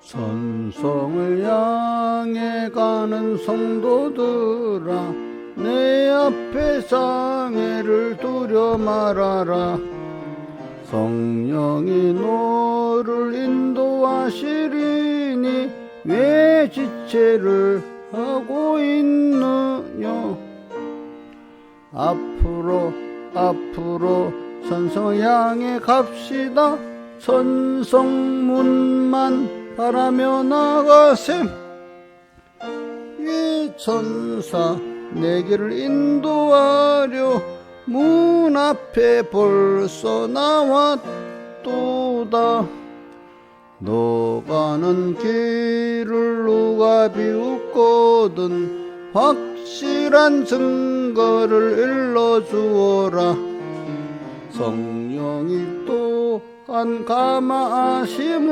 천성을 향해 가는 성도들아, 내 앞에 장애를 두려 말아라. 성령이 너를 인도하시리니 왜 지체를 하고 있느냐. 앞으로 천성을 향해 갑시다. 천성문만 바라며 나가세. 이 천사 내 길을 인도하려 문 앞에 벌써 나왔도다. 너 가는 길을 누가 비웃거든 확실한 증거를 일러주어라. 성령이 또한 감화하심으로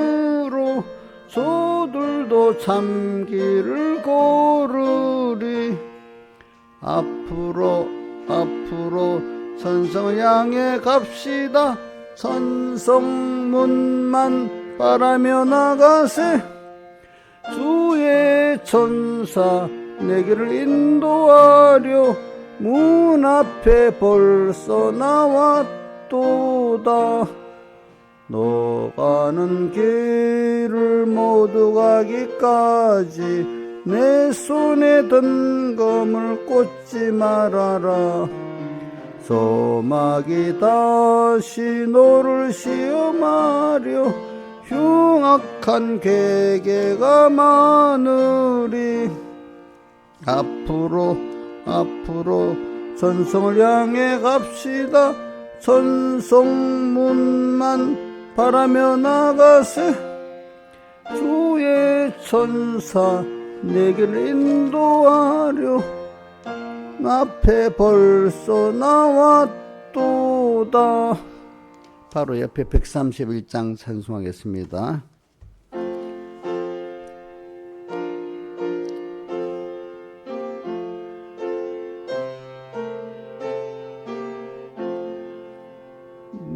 저들도 참길을 고르리. 앞으로 천성을 향해 갑시다. 천성문만 바라며 나가세. 주의 천사 내 길을 인도하려 문 앞에 벌써 나왔도다. 너 가는 길을 모두 가기까지 내 손에 든 검을 꽂지 말아라. 소막이 다시 너를 시험하려 흉악한 계계가 많으리. 앞으로 천성을 향해 갑시다. 천성문만 바라며 나가세. 주의 천사 내 길을 인도하려 앞에 벌써 나왔도다. 바로 옆에 131장 찬송하겠습니다.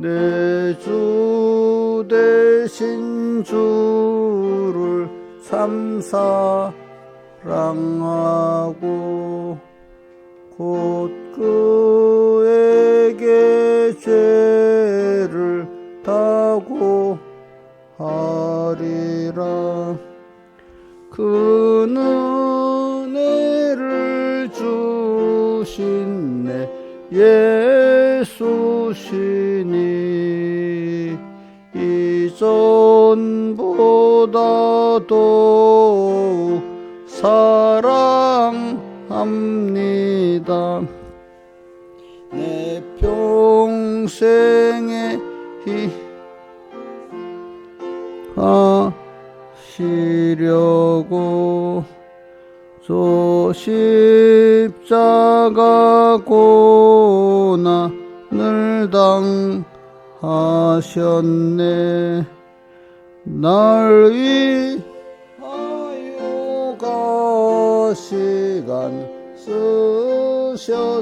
내 주 대신 주를 참 사랑하고 곧 그에게 죄를 다고 하리라. 그 은혜를 주신 내 예수시니 이전보다도 사랑합니다. 내 평생에 하시려고 저 십자가 고난을 당하셨네. 날 위하여 가시간 쓰셨으니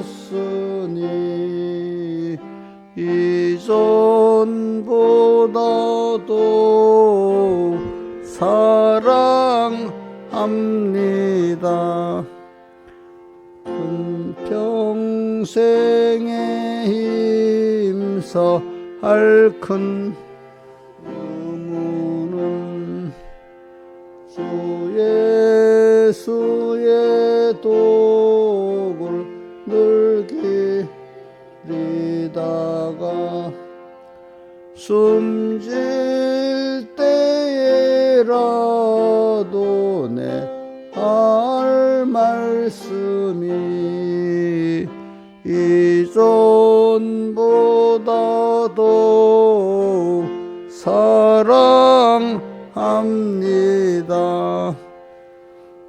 이전보다도 사랑합니다. 큰 평생에 힘써 할 큰 의무는 주 예수의 도굴 늘 기리다가 숨질 때에라도 내 할 말씀이 이전보다도 사랑합니다.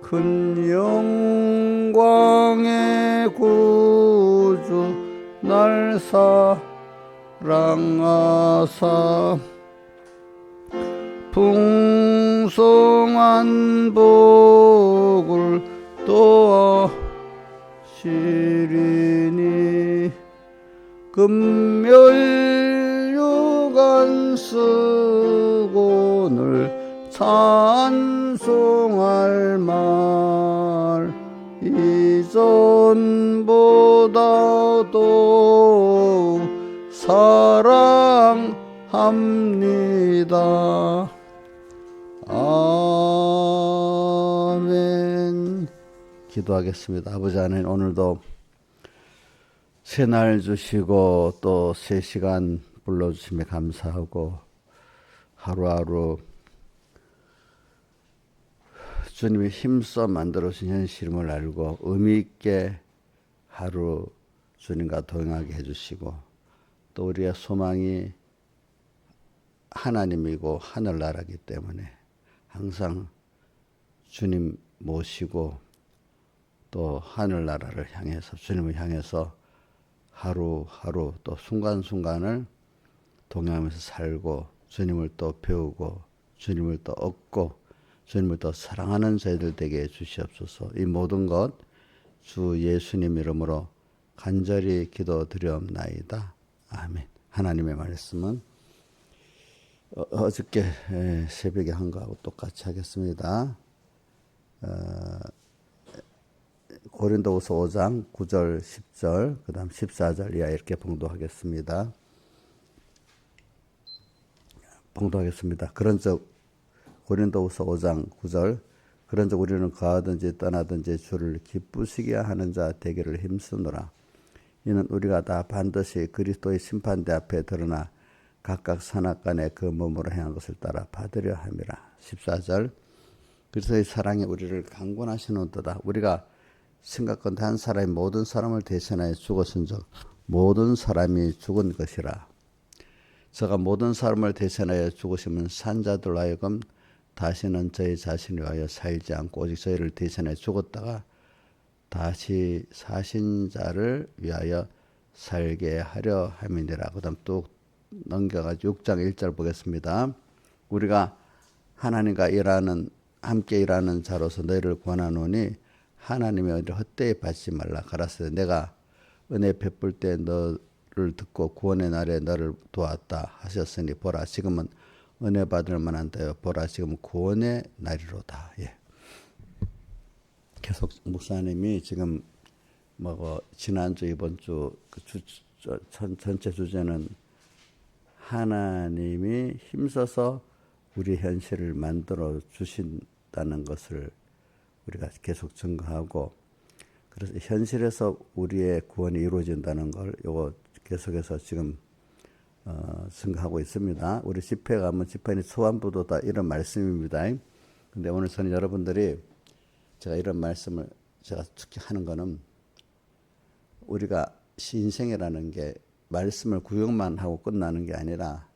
큰 영광의 구주 날 사랑하사 풍성한 복을 또하시리니 금멸유관 쓰고 늘 찬송할 말 이전보다도 사랑합니다. 아멘. 기도하겠습니다. 아버지 하나님, 오늘도 새날 주시고 또 새 시간 불러주심에 감사하고, 하루하루 주님이 힘써 만들어주신 현실임을 알고 의미 있게 하루 주님과 동행하게 해주시고, 또 우리의 소망이 하나님이고 하늘나라이기 때문에 항상 주님 모시고 또 하늘나라를 향해서, 주님을 향해서 하루하루 또 순간순간을 동행하면서 살고, 주님을 또 배우고 주님을 또 얻고 주님을 또 사랑하는 저희들 되게 해주시옵소서. 이 모든 것 주 예수님 이름으로 간절히 기도드리옵나이다. 아멘. 하나님의 말씀은 어저께 새벽에 한 거하고 똑같이 하겠습니다. 고린도후서 5장 9절 10절 그 다음 14절 이하 이렇게 봉독하겠습니다. 그런즉 고린도후서 5장 9절 그런즉 우리는 거하든지 떠나든지 주를 기쁘시게 하는 자 되기를 힘쓰노라. 이는 우리가 다 반드시 그리스도의 심판대 앞에 드러나 각각 선악간에 그 몸으로 행한 것을 따라 받으려 함이라. 14절 그리스도의 사랑이 우리를 강권하시는도다. 우리가 생각건대 한 사람이 모든 사람을 대신하여 죽었은즉 모든 사람이 죽은 것이라. 저가 모든 사람을 대신하여 죽으시면 산자들로 하여금 다시는 저희 자신을 위하여 살지 않고 오직 저희를 대신하여 죽었다가 다시 사신 자를 위하여 살게 하려 함이니라. 그 다음 또 넘겨가지고 6장 1절 보겠습니다. 우리가 하나님과 함께 일하는 자로서 너희를 권하노니 하나님의 은혜를 헛되이 받지 말라. 가라사대 내가 은혜 베풀 때 너를 듣고 구원의 날에 너를 도왔다 하셨으니 보라 지금은 은혜 받을 만한 때요 보라 지금 구원의 날이로다. 예. 계속 목사님이 지금 지난주 이번주 전체 주제는 하나님이 힘써서 우리 현실을 만들어 주신다는 것을 우리가 계속 증거하고, 그래서 현실에서 우리의 구원이 이루어진다는 걸 요거 계속해서 지금 증거하고 있습니다. 우리 집회 가면 집회는 초안부도 다 이런 말씀입니다. 근데 오늘 저는 여러분들이 제가 이런 말씀을 제가 특히 하는 거는, 우리가 인생이라는 게 말씀을 구경만 하고 끝나는 게 아니라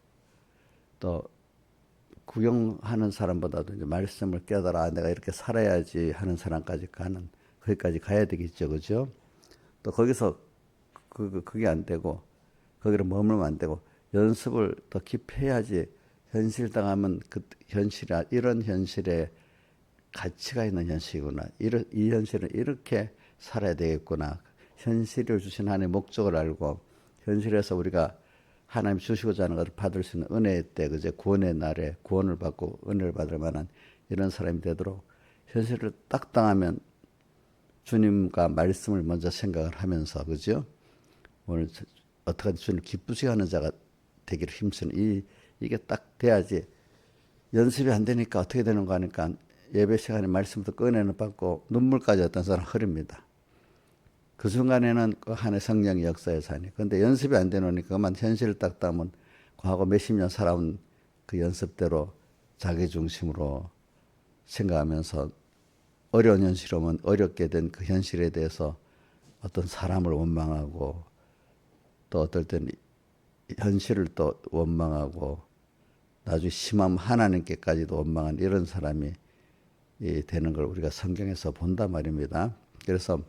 또 구경하는 사람보다도 이제 말씀을 깨달아 내가 이렇게 살아야지 하는 사람까지 거기까지 가야 되겠죠, 그죠? 또 거기서 그게 안 되고 거기를 머물면 안 되고 연습을 더 깊이 해야지. 현실 당하면 그 현실이 이런 현실에 가치가 있는 현실이구나. 이 현실은 이렇게 살아야 되겠구나. 현실을 주신 하나님의 목적을 알고 현실에서 우리가 하나님 주시고자 하는 것을 받을 수 있는 은혜의 때, 그제 구원의 날에 구원을 받고 은혜를 받을 만한 이런 사람이 되도록 현실을 딱 당하면 주님과 말씀을 먼저 생각을 하면서, 그죠? 오늘 어떻게든 주님 기쁘시게 하는 자가 되기를 힘쓰는 이게 딱 돼야지. 연습이 안 되니까 어떻게 되는가 하니까 예배 시간에 말씀부터 꺼내는 받고 눈물까지 어떤 사람 흐릅니다. 그 순간에는 그 한해 성령의 역사에 사니. 그런데 연습이 안 되노니까 그만 현실을 딱 따면 과거 몇십 년 살아온 그 연습대로 자기 중심으로 생각하면서 어려운 현실이 오면 어렵게 된 그 현실에 대해서 어떤 사람을 원망하고 또 어떨 때는 현실을 또 원망하고 나중에 심하면 하나님께까지도 원망한 이런 사람이 되는 걸 우리가 성경에서 본단 말입니다. 그래서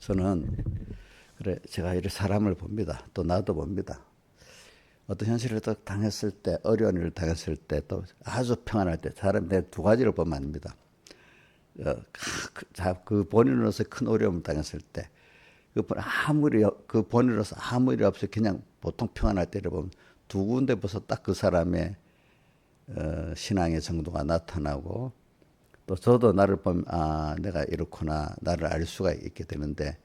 저는 제가 이렇게 사람을 봅니다. 또 나도 봅니다. 어떤 현실을 또 당했을 때, 어려운 일을 당했을 때, 또 아주 평안할 때, 사람이 내 두 가지를 보면 안 됩니다. 그 본인으로서 큰 어려움을 당했을 때, 그 본인으로서 아무 일이 없이 그냥 보통 평안할 때를 보면 두 군데 벌써 딱 그 사람의 신앙의 정도가 나타나고 또 저도 나를 보면 내가 이렇구나 나를 알 수가 있게 되는데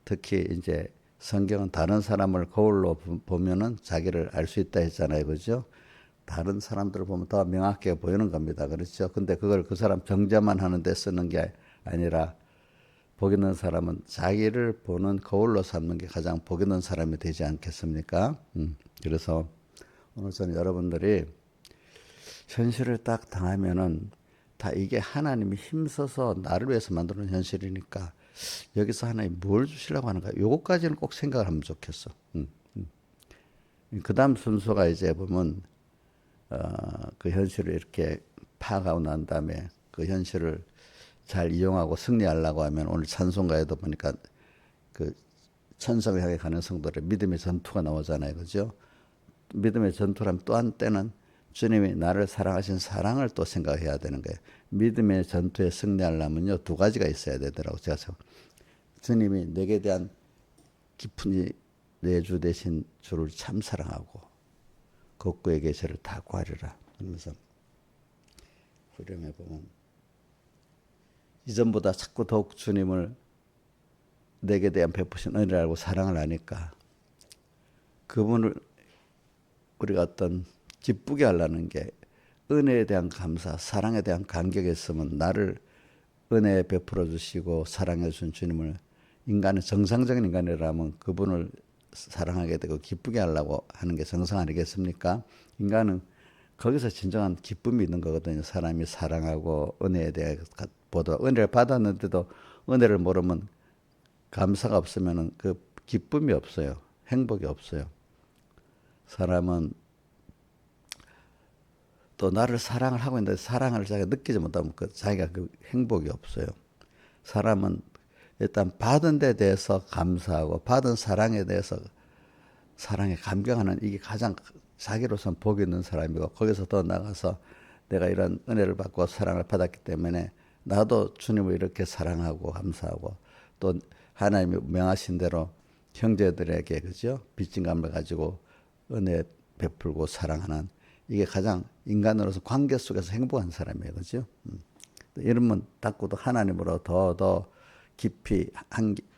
특히 이제 성경은 다른 사람을 거울로 보면은 자기를 알 수 있다 했잖아요. 그죠? 다른 사람들을 보면 더 명확하게 보이는 겁니다. 그렇죠? 근데 그걸 그 사람 정죄만 하는데 쓰는 게 아니라 복 있는 사람은 자기를 보는 거울로 삼는 게 가장 복 있는 사람이 되지 않겠습니까? 그래서 오늘 저는 여러분들이 현실을 딱 당하면은 다 이게 하나님이 힘써서 나를 위해서 만드는 현실이니까 여기서 하나님 뭘 주시려고 하는가? 요거까지는 꼭 생각을 하면 좋겠어. 그 다음 순서가 이제 보면 그 현실을 이렇게 파악하고 난 다음에 그 현실을 잘 이용하고 승리하려고 하면 오늘 찬송가에도 보니까 그 천성을 향해 가는 성도들의 믿음의 전투가 나오잖아요. 그죠? 믿음의 전투라면 또 한때는 주님이 나를 사랑하신 사랑을 또 생각해야 되는 거예요. 믿음의 전투에 승리하려면요, 두 가지가 있어야 되더라고요. 제가 주님이 내게 대한 깊은 내주 되신 주를 참 사랑하고 걷고의 계시를 다 구하리라. 그러면서 후렴에 보면 이전보다 자꾸 더욱 주님을 내게 대한 베푸신 은혜를 알고 사랑을 아니까 그분을 우리가 어떤 기쁘게 하려는 게 은혜에 대한 감사, 사랑에 대한 감격이 있으면 나를 은혜에 베풀어 주시고 사랑해 주신 주님을 인간은 정상적인 인간이라면 그분을 사랑하게 되고 기쁘게 하려고 하는 게 정상 아니겠습니까? 인간은 거기서 진정한 기쁨이 있는 거거든요. 사람이 사랑하고 은혜에 대해 보다 은혜를 받았는데도 은혜를 모르면 감사가 없으면 그 기쁨이 없어요. 행복이 없어요. 사람은 또 나를 사랑을 하고 있는데 사랑을 자기가 느끼지 못하면 자기가 그 행복이 없어요. 사람은 일단 받은 데 대해서 감사하고 받은 사랑에 대해서 사랑에 감격하는 이게 가장 자기로서는 복이 있는 사람이고 거기서 더 나가서 내가 이런 은혜를 받고 사랑을 받았기 때문에 나도 주님을 이렇게 사랑하고 감사하고 또 하나님이 명하신 대로 형제들에게 그죠? 빚진 감을 가지고 은혜 베풀고 사랑하는 이게 가장 인간으로서 관계 속에서 행복한 사람이에요. 그죠? 이러면 닦고도 하나님으로 더 깊이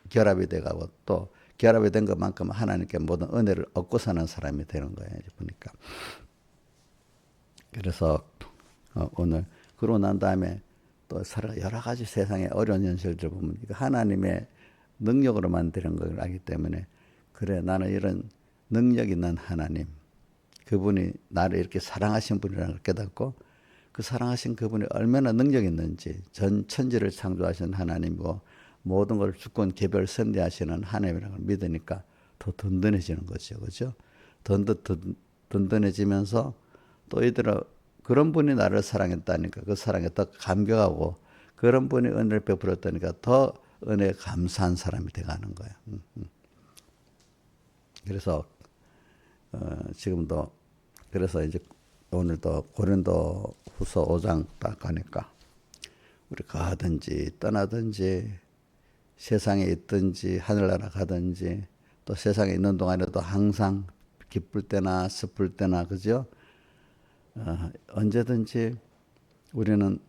결합이 돼가고 또 결합이 된 것만큼 하나님께 모든 은혜를 얻고 사는 사람이 되는 거예요. 보니까. 그래서 오늘 그러고 난 다음에 또 여러 가지 세상의 어려운 현실들 보면 이거 하나님의 능력으로 만드는 걸 알기 때문에 그래 나는 이런 능력 있는 하나님 그분이 나를 이렇게 사랑하신 분이라는 걸 깨닫고 그 사랑하신 그분이 얼마나 능력 있는지 전 천지를 창조하신 하나님이고 모든 걸 주권 개별 선대하시는 하나님이라는 걸 믿으니까 더 든든해지는 거죠. 그죠? 든든해지면서 또 이들은 그런 분이 나를 사랑했다니까 그 사랑에 더 감격하고 그런 분이 은혜를 베풀었다니까 더 은혜에 감사한 사람이 돼가는 거예요. 그래서 지금도 그래서 이제 오늘도 고린도 후서 5장 딱 가니까 우리 가든지 떠나든지 세상에 있든지 하늘나라 가든지 또 세상에 있는 동안에도 항상 기쁠 때나 슬플 때나 그죠? 언제든지 우리는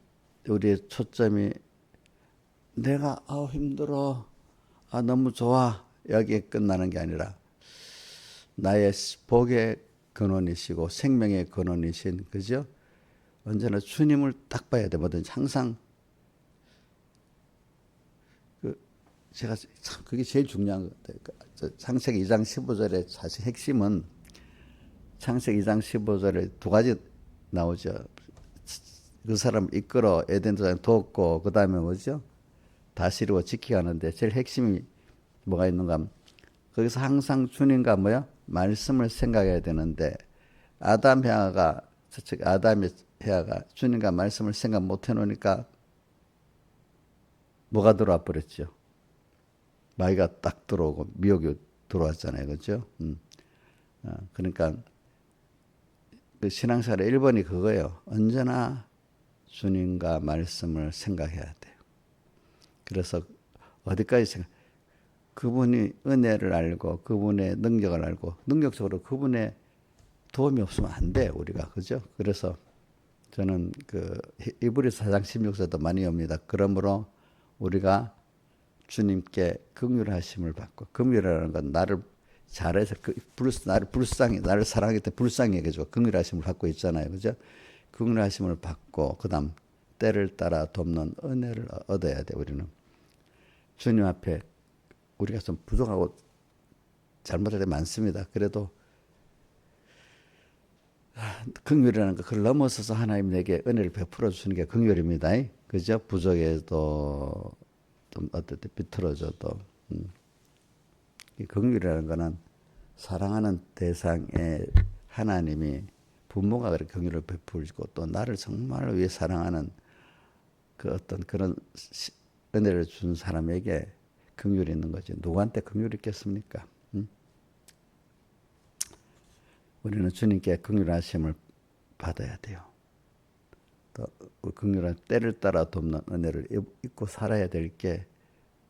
우리의 초점이 내가 힘들어 너무 좋아 여기에 끝나는 게 아니라 나의 복의 근원이시고 생명의 근원이신 그죠? 언제나 주님을 딱 봐야 돼. 뭐든지 항상 제가 참 그게 제일 중요한 것 같아요. 창세기 2장 15절의 사실 핵심은 창세기 2장 15절에 두 가지 나오죠. 그 사람 이끌어 에덴 동산에 돕고 그 다음에 뭐죠? 다스리고 지키게 하는데 제일 핵심이 뭐가 있는가 하면 거기서 항상 주님과 뭐야? 말씀을 생각해야 되는데 아담 헤아가 주님과 말씀을 생각 못 해놓으니까 뭐가 들어와 버렸죠? 마귀가 딱 들어오고 미혹이 들어왔잖아요. 그렇죠? 그러니까 그 신앙생활의 1번이 그거예요. 언제나 주님과 말씀을 생각해야 돼요. 그래서 어디까지 그분이 은혜를 알고 그분의 능력을 알고 능력적으로 그분의 도움이 없으면 안 돼 우리가 그죠? 그래서 저는 그 이브리서 4장 16절도 많이 옵니다. 그러므로 우리가 주님께 긍휼하심을 받고, 긍휼이라는 건 나를 잘해서 나를 사랑할 때 불쌍히 여겨주고 긍휼하심을 받고 있잖아요, 그죠? 긍휼하심을 받고 그다음 때를 따라 돕는 은혜를 얻어야 돼. 우리는 주님 앞에 우리가 좀 부족하고 잘못할 때 많습니다. 그래도 긍휼이라는 거 그걸 넘어서서 하나님 내게 은혜를 베풀어 주시는 게 긍휼입니다. 그죠? 부족해도 좀 어떨 때 비틀어져도 이 긍휼이라는 거는 사랑하는 대상에 하나님이 부모가 그렇게 긍휼을 베풀고 또 나를 정말 위해 사랑하는 그 어떤 그런 은혜를 준 사람에게 긍휼이 있는 거지. 누구한테 긍휼이 있겠습니까? 우리는 주님께 긍휼하심을 받아야 돼요. 또 긍휼한 때를 따라 돕는 은혜를 입고 살아야 될 게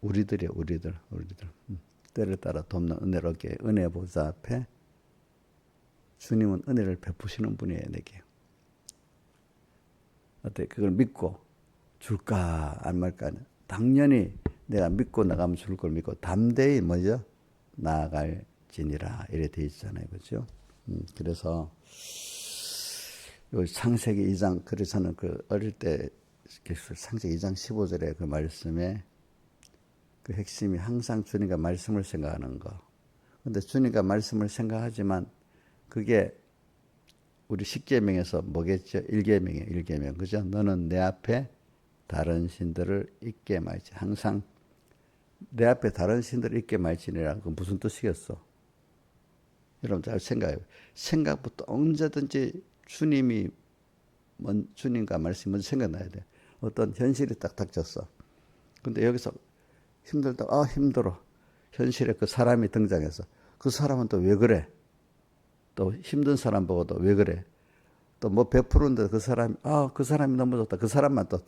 우리들이에요. 우리들. 때를 따라 돕는 은혜로 은혜 보좌 앞에 주님은 은혜를 베푸시는 분이에요. 내게. 어때? 그걸 믿고 줄까 안 말까? 당연히 내가 믿고 나가면 줄 걸 믿고 담대히 뭐죠? 나아갈지니라 이래 돼 있잖아요. 그렇죠? 그래서 요 창세기 2장, 그래서 저는 그 어릴 때 창세기 2장 15절에 그 말씀에 그 핵심이 항상 주님과 말씀을 생각하는 거. 근데 주님과 말씀을 생각하지만 그게 우리 10계명에서 뭐겠죠? 1계명이에요. 1계명. 그죠? 너는 내 앞에 다른 신들을 있게 말지. 항상 내 앞에 다른 신들을 있게 말지니라. 그건 무슨 뜻이겠어? 여러분 잘 생각해요. 생각부터 언제든지 주님과 말씀이 먼저 생각나야 돼. 어떤 현실이 딱 닥쳤어. 근데 여기서 힘들다. 힘들어. 현실에 그 사람이 등장해서 그 사람은 또 왜 그래? 또 힘든 사람 보고도 왜 그래? 또 뭐 베푸는데 그 사람이 너무 좋다. 그 사람만 또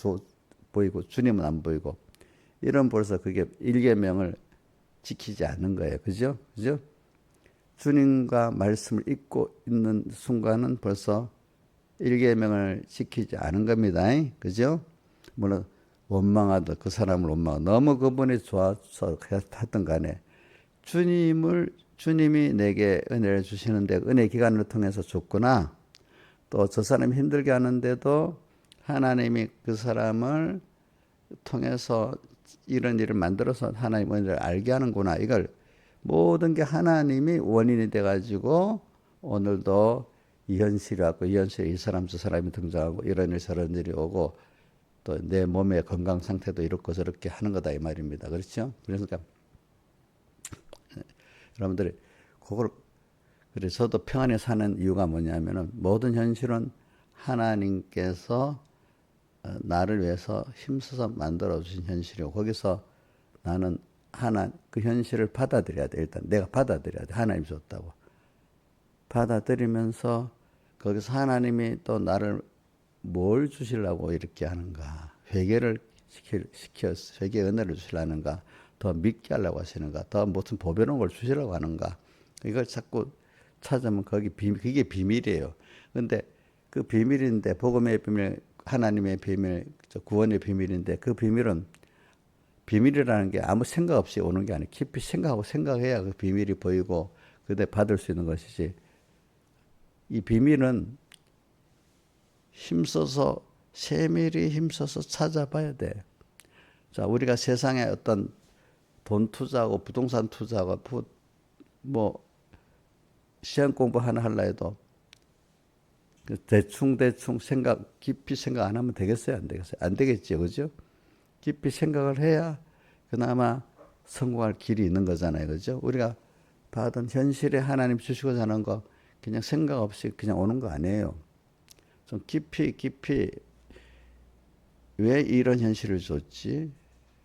보이고 주님은 안 보이고 이런 벌써 그게 1계명을 지키지 않는 거예요. 그죠? 그죠? 주님과 말씀을 잊고 있는 순간은 벌써 1계명을 지키지 않은 겁니다. 그죠? 물론 원망하듯 그 사람을 원망하고 너무 그분이 좋아서 하든 간에 주님이 내게 은혜를 주시는데 은혜 기간을 통해서 줬구나. 또 저 사람이 힘들게 하는데도 하나님이 그 사람을 통해서 이런 일을 만들어서 하나님 은혜를 알게 하는구나. 이걸 모든 게 하나님이 원인이 돼가지고 오늘도 이 현실이 왔고 이 현실에 이 사람 저 사람이 등장하고 이런 일 저런 일이 오고 또 내 몸의 건강 상태도 이렇고 저렇게 하는 거다 이 말입니다. 그렇죠? 그러니까 여러분들이 그걸 그래서 저도 평안에 사는 이유가 뭐냐면은 모든 현실은 하나님께서 나를 위해서 힘써서 만들어 주신 현실이고 거기서 나는 그 현실을 받아들여야 돼. 일단 내가 받아들여야 돼. 하나님 줬다고. 받아들이면서 거기서 하나님이 또 나를 뭘 주시려고 이렇게 하는가. 회개를 회개의 은혜를 주시려는가. 더 믿게 하려고 하시는가. 더 무슨 보배로운 걸 주시려고 하는가. 이걸 자꾸 찾으면 그게 비밀이에요. 근데 그 비밀인데 복음의 비밀, 하나님의 비밀, 구원의 비밀인데 그 비밀이라는 게 아무 생각 없이 오는 게 아니에요. 깊이 생각해야 그 비밀이 보이고 그때 받을 수 있는 것이지. 이 비밀은 세밀히 힘써서 찾아봐야 돼. 자, 우리가 세상에 어떤 돈 투자하고 부동산 투자하고 시험 공부 하나 하려 해도 대충 깊이 생각 안 하면 되겠어요? 안 되겠어요? 안 되겠죠. 그죠? 깊이 생각을 해야 그나마 성공할 길이 있는 거잖아요. 그죠? 우리가 받은 현실에 하나님 주시고자 하는 거 그냥 생각 없이 그냥 오는 거 아니에요. 좀 깊이 왜 이런 현실을 줬지?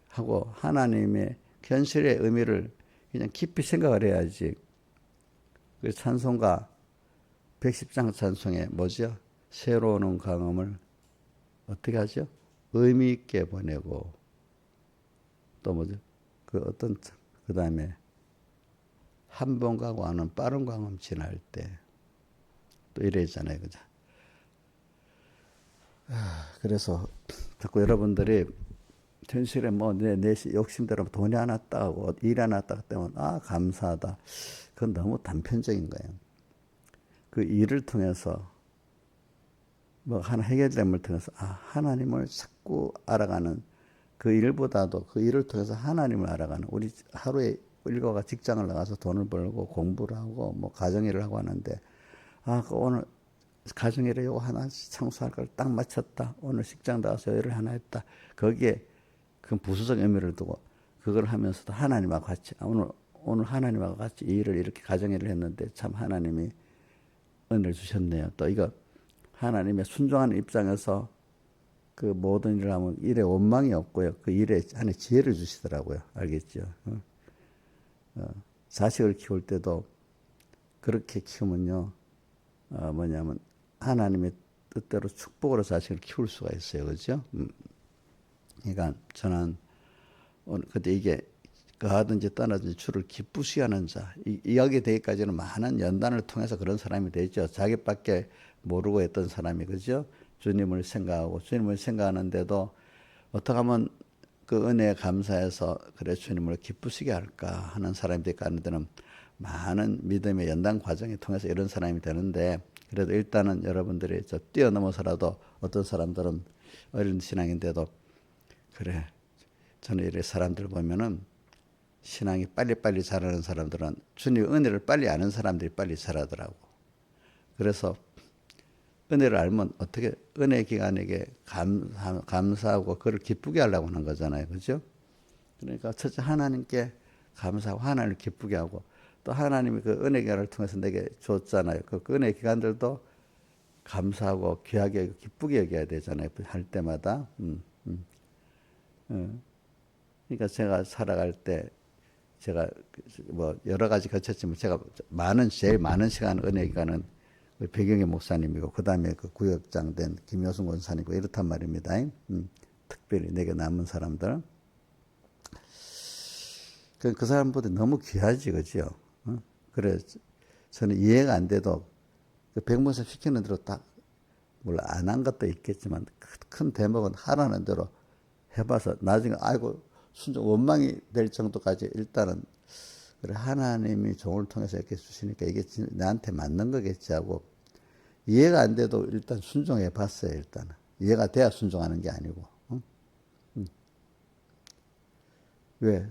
하고 하나님의 현실의 의미를 그냥 깊이 생각을 해야지. 그 찬송가 110장 찬송에 뭐죠? 새로 오는 강음을 어떻게 하죠? 의미 있게 보내고 또 뭐죠? 그 다음에 한 번 가고 하는 빠른 강음 지날 때 또 이래 있잖아요. 그죠? 그래서 자꾸 여러분들이 현실에 뭐 내 욕심대로 돈이 안 왔다고 일 안 왔다고 때문에 감사하다. 그건 너무 단편적인 거예요. 그 일을 통해서 뭐 하나 해결됨을 통해서 하나님을 자꾸 알아가는 그 일보다도 그 일을 통해서 하나님을 알아가는 우리 하루에 일과가 직장을 나가서 돈을 벌고 공부를 하고 뭐 가정일을 하고 하는데 그 오늘 가정일에 요거 하나 청소할 걸 딱 마쳤다. 오늘 직장 나가서 일을 하나 했다. 거기에 그 부수적 의미를 두고 그걸 하면서도 하나님하고 같이 오늘 하나님하고 같이 이 일을 이렇게 가정일을 했는데 참 하나님이 은혜를 주셨네요. 또 이거 하나님의 순종하는 입장에서 그 모든 일을 하면 일에 원망이 없고요. 그 일에 하나의 지혜를 주시더라고요. 알겠죠? 자식을 키울 때도 그렇게 키우면요. 뭐냐면 하나님의 뜻대로 축복으로 자식을 키울 수가 있어요. 그렇죠? 그러니까 저는 그때 이게 가든지 떠나든지 주를 기쁘시게 하는 자 이야기 되기까지는 많은 연단을 통해서 그런 사람이 되죠. 자기밖에 모르고 했던 사람이 그죠? 주님을 생각하는데도 어떻게 하면 그 은혜에 감사해서 그래 주님을 기쁘시게 할까 하는 사람이 될까 하는 데는 많은 믿음의 연단 과정을 통해서 이런 사람이 되는데 그래도 일단은 여러분들이 저 뛰어넘어서라도 어떤 사람들은 어린 신앙인데도 그래 저는 이래 사람들 보면은 신앙이 빨리빨리 자라는 사람들은 주님의 은혜를 빨리 아는 사람들이 빨리 자라더라고. 그래서 은혜를 알면 어떻게 은혜 기간에게 감사하고 그를 기쁘게 하려고 하는 거잖아요. 그죠? 그러니까 첫째 하나님께 감사하고 하나님을 기쁘게 하고 또 하나님이 그 은혜 기간을 통해서 내게 줬잖아요. 그 은혜 기간들도 감사하고 귀하게 기쁘게 여겨야 되잖아요. 할 때마다. 그러니까 제가 살아갈 때 제가 뭐 여러 가지 거쳤지만 제가 제일 많은 시간 은혜 기간은 배경의 목사님이고 그 다음에 그 구역장 된 김효순 권사님이고 이렇단 말입니다. 특별히 내게 남은 사람들. 그 사람보다 너무 귀하지, 그죠? 그래, 저는 이해가 안 돼도 그 백문서 시키는 대로 딱, 물론 안 한 것도 있겠지만 큰 대목은 하라는 대로 해봐서 나중에 아이고 순종 원망이 될 정도까지 일단은 그래 하나님이 종을 통해서 이렇게 주시니까 이게 나한테 맞는 거겠지 하고 이해가 안 돼도 일단 순종해 봤어요. 일단은 이해가 돼야 순종하는 게 아니고 왜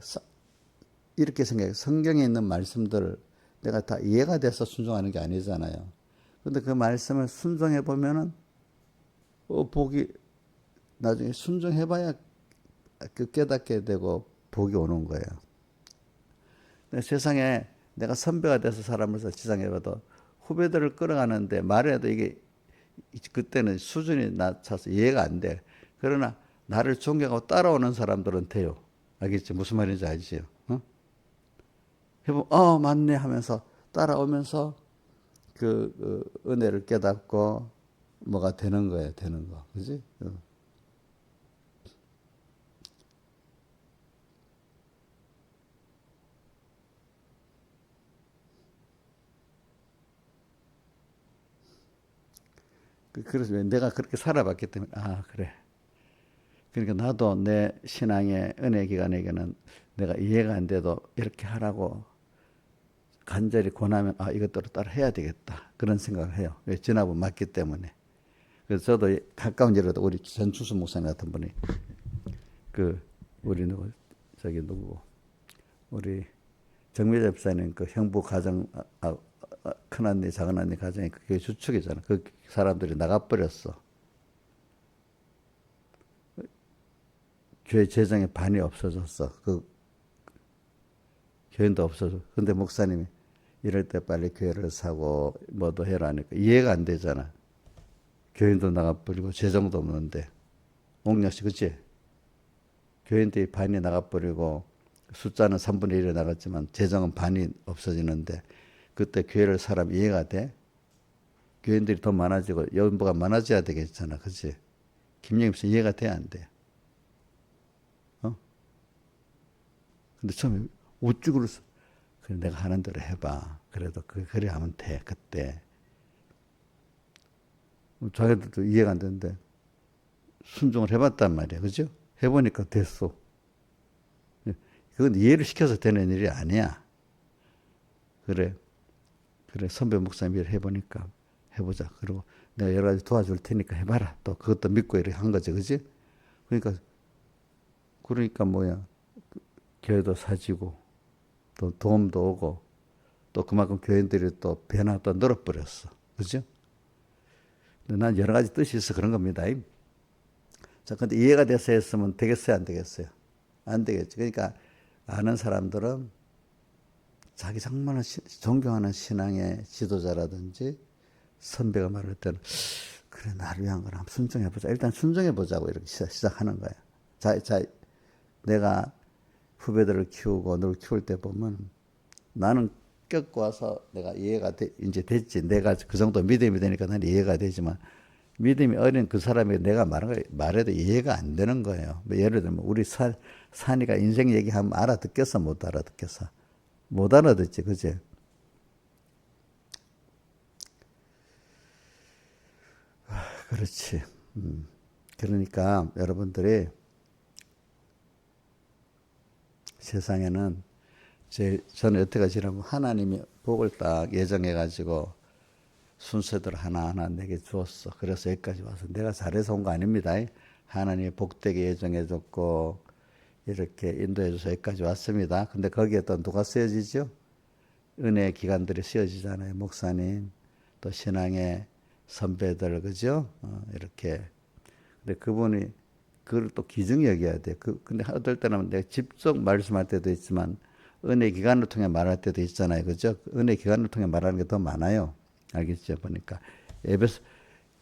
이렇게 생각해 성경에 있는 말씀들을 내가 다 이해가 돼서 순종하는 게 아니잖아요. 근데 그 말씀을 순종해 보면은 복이 나중에 순종해봐야 그 깨닫게 되고 복이 오는 거예요. 세상에 내가 선배가 돼서 사람으로서 지상해봐도 후배들을 끌어가는데 말해도 이게 그때는 수준이 낮아서 이해가 안 돼. 그러나 나를 존경하고 따라오는 사람들은 돼요. 알겠지? 무슨 말인지 알지요? 해보면 맞네 하면서 따라오면서 그 은혜를 깨닫고 뭐가 되는 거예요. 되는 거. 그지? 그래서 내가 그렇게 살아봤기 때문에 그래. 그러니까 나도 내 신앙의 은혜 기간에게는 내가 이해가 안 돼도 이렇게 하라고 간절히 권하면 이것대로 따라 해야 되겠다. 그런 생각을 해요. 왜? 진압은 맞기 때문에. 그래서 저도 가까운 지로도 우리 전추수 목사님 같은 분이 우리 우리 정미자 집사님 그 형부 가정 큰언니 작은언니 가정이 그게 주축이잖아. 그 사람들이 나가버렸어. 교회 재정의 반이 없어졌어. 그 교인도 없어져. 근데 목사님이 이럴 때 빨리 교회를 사고 뭐도 해라 하니까 이해가 안 되잖아. 교인도 나가버리고 재정도 없는데. 옥녀씨 그치? 교인들이 반이 나가버리고 숫자는 3분의 1에 나갔지만 재정은 반이 없어지는데 그때 교회를 사람 이해가 돼? 교인들이 더 많아지고 연부가 많아져야 되겠잖아. 그치? 김영임 씨 이해가 돼? 안 돼? 근데 처음에 우쭈그려 그래 내가 하는 대로 해봐. 그래도 그래 하면 돼. 그때 자기들도 이해가 안 되는데 순종을 해봤단 말이야. 그죠? 해보니까 됐어. 그건 이해를 시켜서 되는 일이 아니야. 그래. 그래. 선배 목사님 일 해보니까 해보자. 그리고 내가 여러 가지 도와줄 테니까 해봐라. 또 그것도 믿고 이렇게 한 거지. 그지? 그러니까 뭐야. 교회도 사지고 또 도움도 오고 또 그만큼 교인들이 또 변화 또 늘어버렸어. 그죠? 근데 난 여러 가지 뜻이 있어 그런 겁니다. 자, 근데 이해가 돼서 했으면 되겠어요? 안 되겠어요? 안 되겠지. 그러니까 아는 사람들은 자기 정말 존경하는 신앙의 지도자라든지 선배가 말할 때는 그래 나를 위한 걸 한번 순종해보자. 일단 순종해보자고 이렇게 시작하는 거야. 자, 내가 후배들을 키우고 널 키울 때 보면 나는 겪고 와서 내가 이해가 이제 됐지. 내가 그 정도 믿음이 되니까 난 이해가 되지만 믿음이 어린 그 사람이 내가 말해도 이해가 안 되는 거예요. 뭐 예를 들면 우리 산이가 인생 얘기하면 알아듣겠어? 못 알아듣겠어? 못 알아듣지. 그지? 그렇지. 그러니까 여러분들이 세상에는 저는 여태까지라면 하나님이 복을 딱 예정해가지고 순서대로 하나하나 내게 주었어. 그래서 여기까지 와서 내가 잘해서 온 거 아닙니다. 하나님이 복되게 예정해줬고 이렇게 인도해줘서 여기까지 왔습니다. 근데 거기에 또 누가 쓰여지죠? 은혜의 기관들이 쓰여지잖아요. 목사님, 또 신앙의 선배들, 그죠? 이렇게. 근데 그분이 그걸 또 귀중히 여겨야 돼. 근데 어떨 때는 내가 직접 말씀할 때도 있지만 은혜 기관을 통해 말할 때도 있잖아요. 그죠? 은혜 기관을 통해 말하는 게 더 많아요. 알겠죠? 보니까. 에베소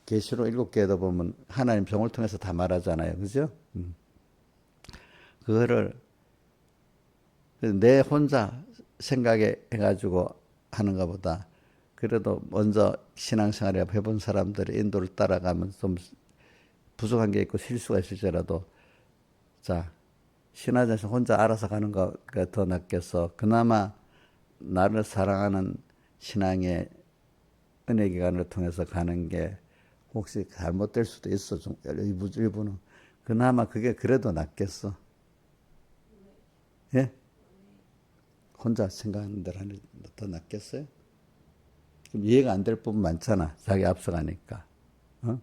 계시록 7개에도 보면 하나님 종을 통해서 다 말하잖아요. 그죠? 그거를 내 혼자 생각해 가지고 하는 것보다 그래도 먼저 신앙생활을 해본 사람들의 인도를 따라가면 좀 부족한 게 있고 실수가 있을지라도 자 신화전에서 혼자 알아서 가는 거가 더 낫겠어. 그나마 나를 사랑하는 신앙의 은혜 기간을 통해서 가는 게 혹시 잘못될 수도 있어. 좀 일부는. 그나마 그게 그래도 낫겠어. 예? 혼자 생각하는 대로 하는 게 더 낫겠어요? 그럼 이해가 안 될 부분 많잖아. 자기 앞서가니까. 어?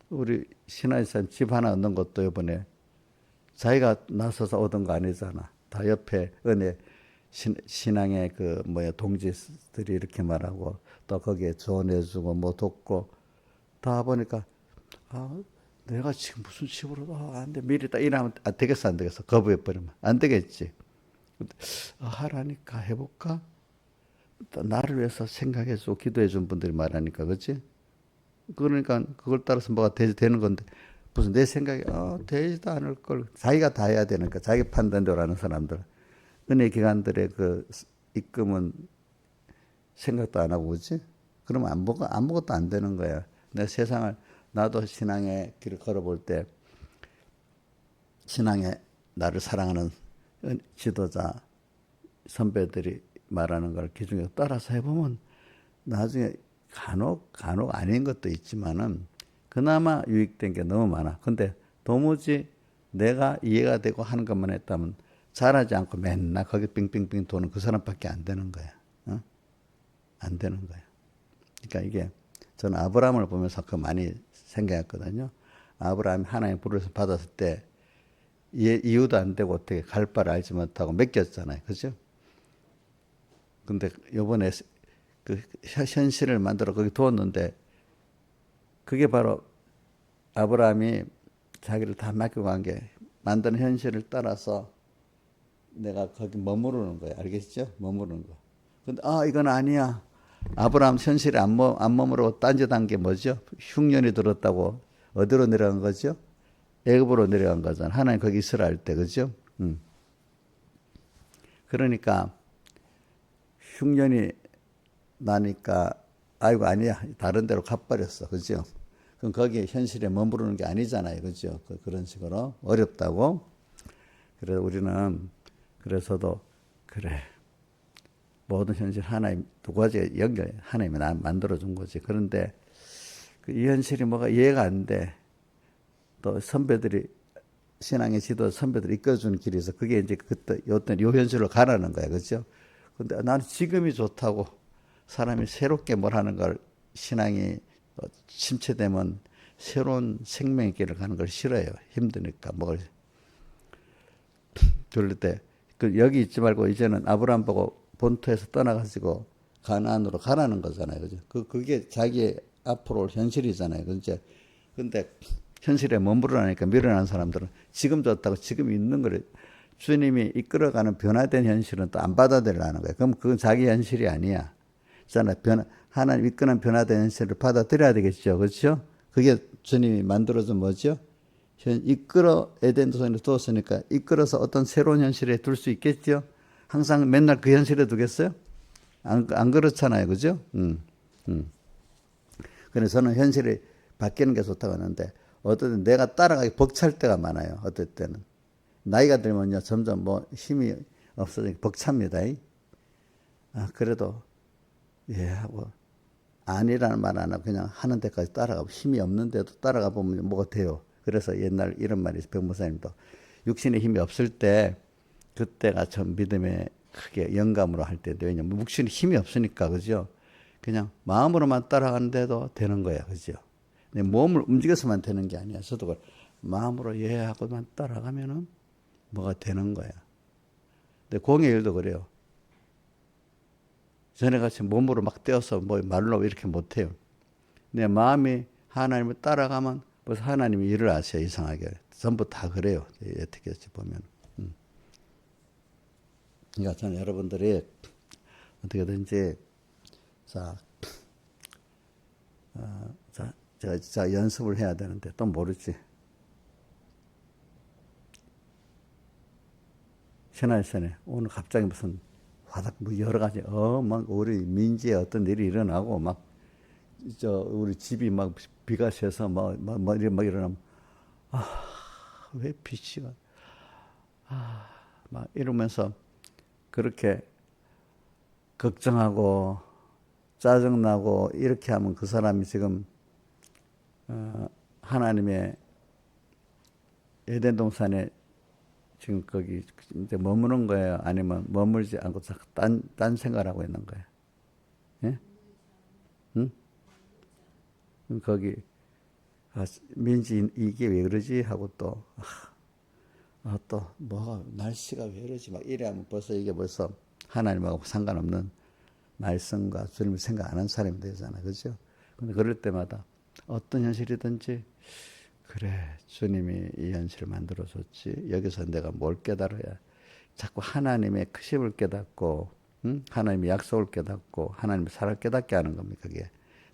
우리 신하이산 집 하나 얻는 것도 이번에 자기가 나서서 얻은 거 아니잖아. 다 옆에 은혜 신앙의 그 뭐야 동지들이 이렇게 말하고 또 거기에 조언해주고 뭐 돕고 다 보니까 아 내가 지금 무슨 집으로 안 돼. 미리 딱 일하면 되겠어 안 되겠어. 거부해 버리면 안 되겠지. 하라니까 해볼까? 또 나를 위해서 생각해주고 기도해준 분들이 말하니까 그렇지? 그러니까 그걸 따라서 뭐가 되는 건데 무슨 내 생각에 되지도 않을 걸 자기가 다 해야 되니까 자기 판단대로 하는 사람들 은혜 기관들의 그 입금은 생각도 안 하고 그지? 그러면 아무것도 안 되는 거야. 내 세상을 나도 신앙의 길을 걸어볼 때 신앙의 나를 사랑하는 지도자 선배들이 말하는 걸 기준에 따라서 해보면 나중에 간혹 아닌 것도 있지만은 그나마 유익된 게 너무 많아. 근데 도무지 내가 이해가 되고 하는 것만 했다면 잘하지 않고 맨날 거기 빙빙빙 도는 그 사람밖에 안 되는 거야. 안 되는 거야. 그러니까 이게 저는 아브라함을 보면서 그 많이 생각했거든요. 아브라함이 하나님 부르심 받았을 때 이유도 안 되고 어떻게 갈 바를 알지 못하고 맡겼잖아요. 그죠? 근데 요번에 그 현실을 만들어 거기 두었는데 그게 바로 아브라함이 자기를 다 맡기고 간 게 만드는 현실을 따라서 내가 거기 머무르는 거야. 알겠죠? 머무르는 거. 근데 이건 아니야. 아브라함 현실에 안 머무르고 딴짓한 게 뭐죠? 흉년이 들었다고 어디로 내려간 거죠? 애굽으로 내려간 거잖아. 하나님 거기 있으라 할 때, 그죠? 그러니까 흉년이 나니까 아이고 아니야 다른 데로 가버렸어, 그죠? 그럼 거기에 현실에 머무르는 게 아니잖아요, 그죠? 그런 식으로 어렵다고. 그래서 우리는 그래서도 그래 모든 현실 하나님 두 가지 연결 하나님이 나 만들어 준 거지. 그런데 이 현실이 뭐가 이해가 안 돼. 또 선배들이 신앙의 지도 선배들이 이끌어주는 길이 있어. 그게 이제 그때 어떤 요 현실로 가라는 거야, 그렇죠? 근데 나는 지금이 좋다고 사람이 새롭게 뭘 하는 걸 신앙이 침체되면 새로운 생명의 길을 가는 걸 싫어해요. 힘드니까 뭘 그럴 때 여기 있지 말고 이제는 아브라함 보고 본토에서 떠나가지고 가나안으로 가라는 거잖아요, 그죠? 그게 자기의 앞으로 현실이잖아요, 그죠? 근데 현실에 머무르라니까 밀어나는 사람들은 지금 좋다고 지금 있는 거를 주님이 이끌어가는 변화된 현실은 또 안 받아들이라는 거예요. 그럼 그건 자기 현실이 아니야. 있잖아요. 하나님 이끄는 변화된 현실을 받아들여야 되겠죠. 그렇죠? 그게 주님이 만들어준 뭐죠? 이끌어 에덴 동산에 두었으니까 이끌어서 어떤 새로운 현실에 둘 수 있겠죠? 항상 맨날 그 현실에 두겠어요? 안 그렇잖아요. 그죠? 그래서 저는 현실이 바뀌는 게 좋다고 하는데 어떨 때 내가 따라가기 벅찰 때가 많아요. 어떨 때는. 나이가 들면요. 점점 뭐 힘이 없어지니까 벅찹니다. 그래도 예 하고 아니라는 말 안 하고 그냥 하는 데까지 따라가고 힘이 없는데도 따라가 보면 뭐가 돼요. 그래서 옛날 이런 말이 있어요. 백목사님도 육신의 힘이 없을 때 그때가 전 믿음의 크게 영감으로 할 때인데 왜냐면 육신의 힘이 없으니까 그죠. 그냥 마음으로만 따라가는데도 되는 거야. 그죠. 내 몸을 움직여서만 되는 게 아니야. 저도 마음으로 예하고만 따라가면은 뭐가 되는 거야. 근데 공의 일도 그래요. 전에 같이 몸으로 막 떼어서 뭐 말로 이렇게 못해요. 내 마음이 하나님을 따라가면 벌써 하나님이 일을 하세요. 이상하게. 전부 다 그래요. 어떻게 보면. 그러니까 저는 여러분들이 어떻게든지 자 연습을 해야 되는데 또 모르지. 신화일선에 오늘 갑자기 무슨 화닥 뭐 여러 가지 막 우리 민지에 어떤 일이 일어나고 막 우리 집이 막 비가 새서 막 일어나면 왜 비가 막 이러면서 그렇게 걱정하고 짜증나고 이렇게 하면 그 사람이 지금 하나님의 에덴 동산에 지금 거기 이제 머무는 거예요? 아니면 머물지 않고 딴 생각을 하고 있는 거예요? 예? 응? 거기 민지 이게 왜 그러지 하고 또 뭐가 날씨가 왜 이러지 막 이래 하면 벌써 이게 벌써 하나님하고 상관없는 말씀과 주님을 생각 안 하는 사람이 되잖아요. 그죠? 근데 그럴 때마다 어떤 현실이든지 그래 주님이 이 현실을 만들어줬지 여기서 내가 뭘 깨달아야 자꾸 하나님의 크심을 깨닫고 하나님의 약속을 깨닫고 하나님의 사랑을 깨닫게 하는 겁니다. 그게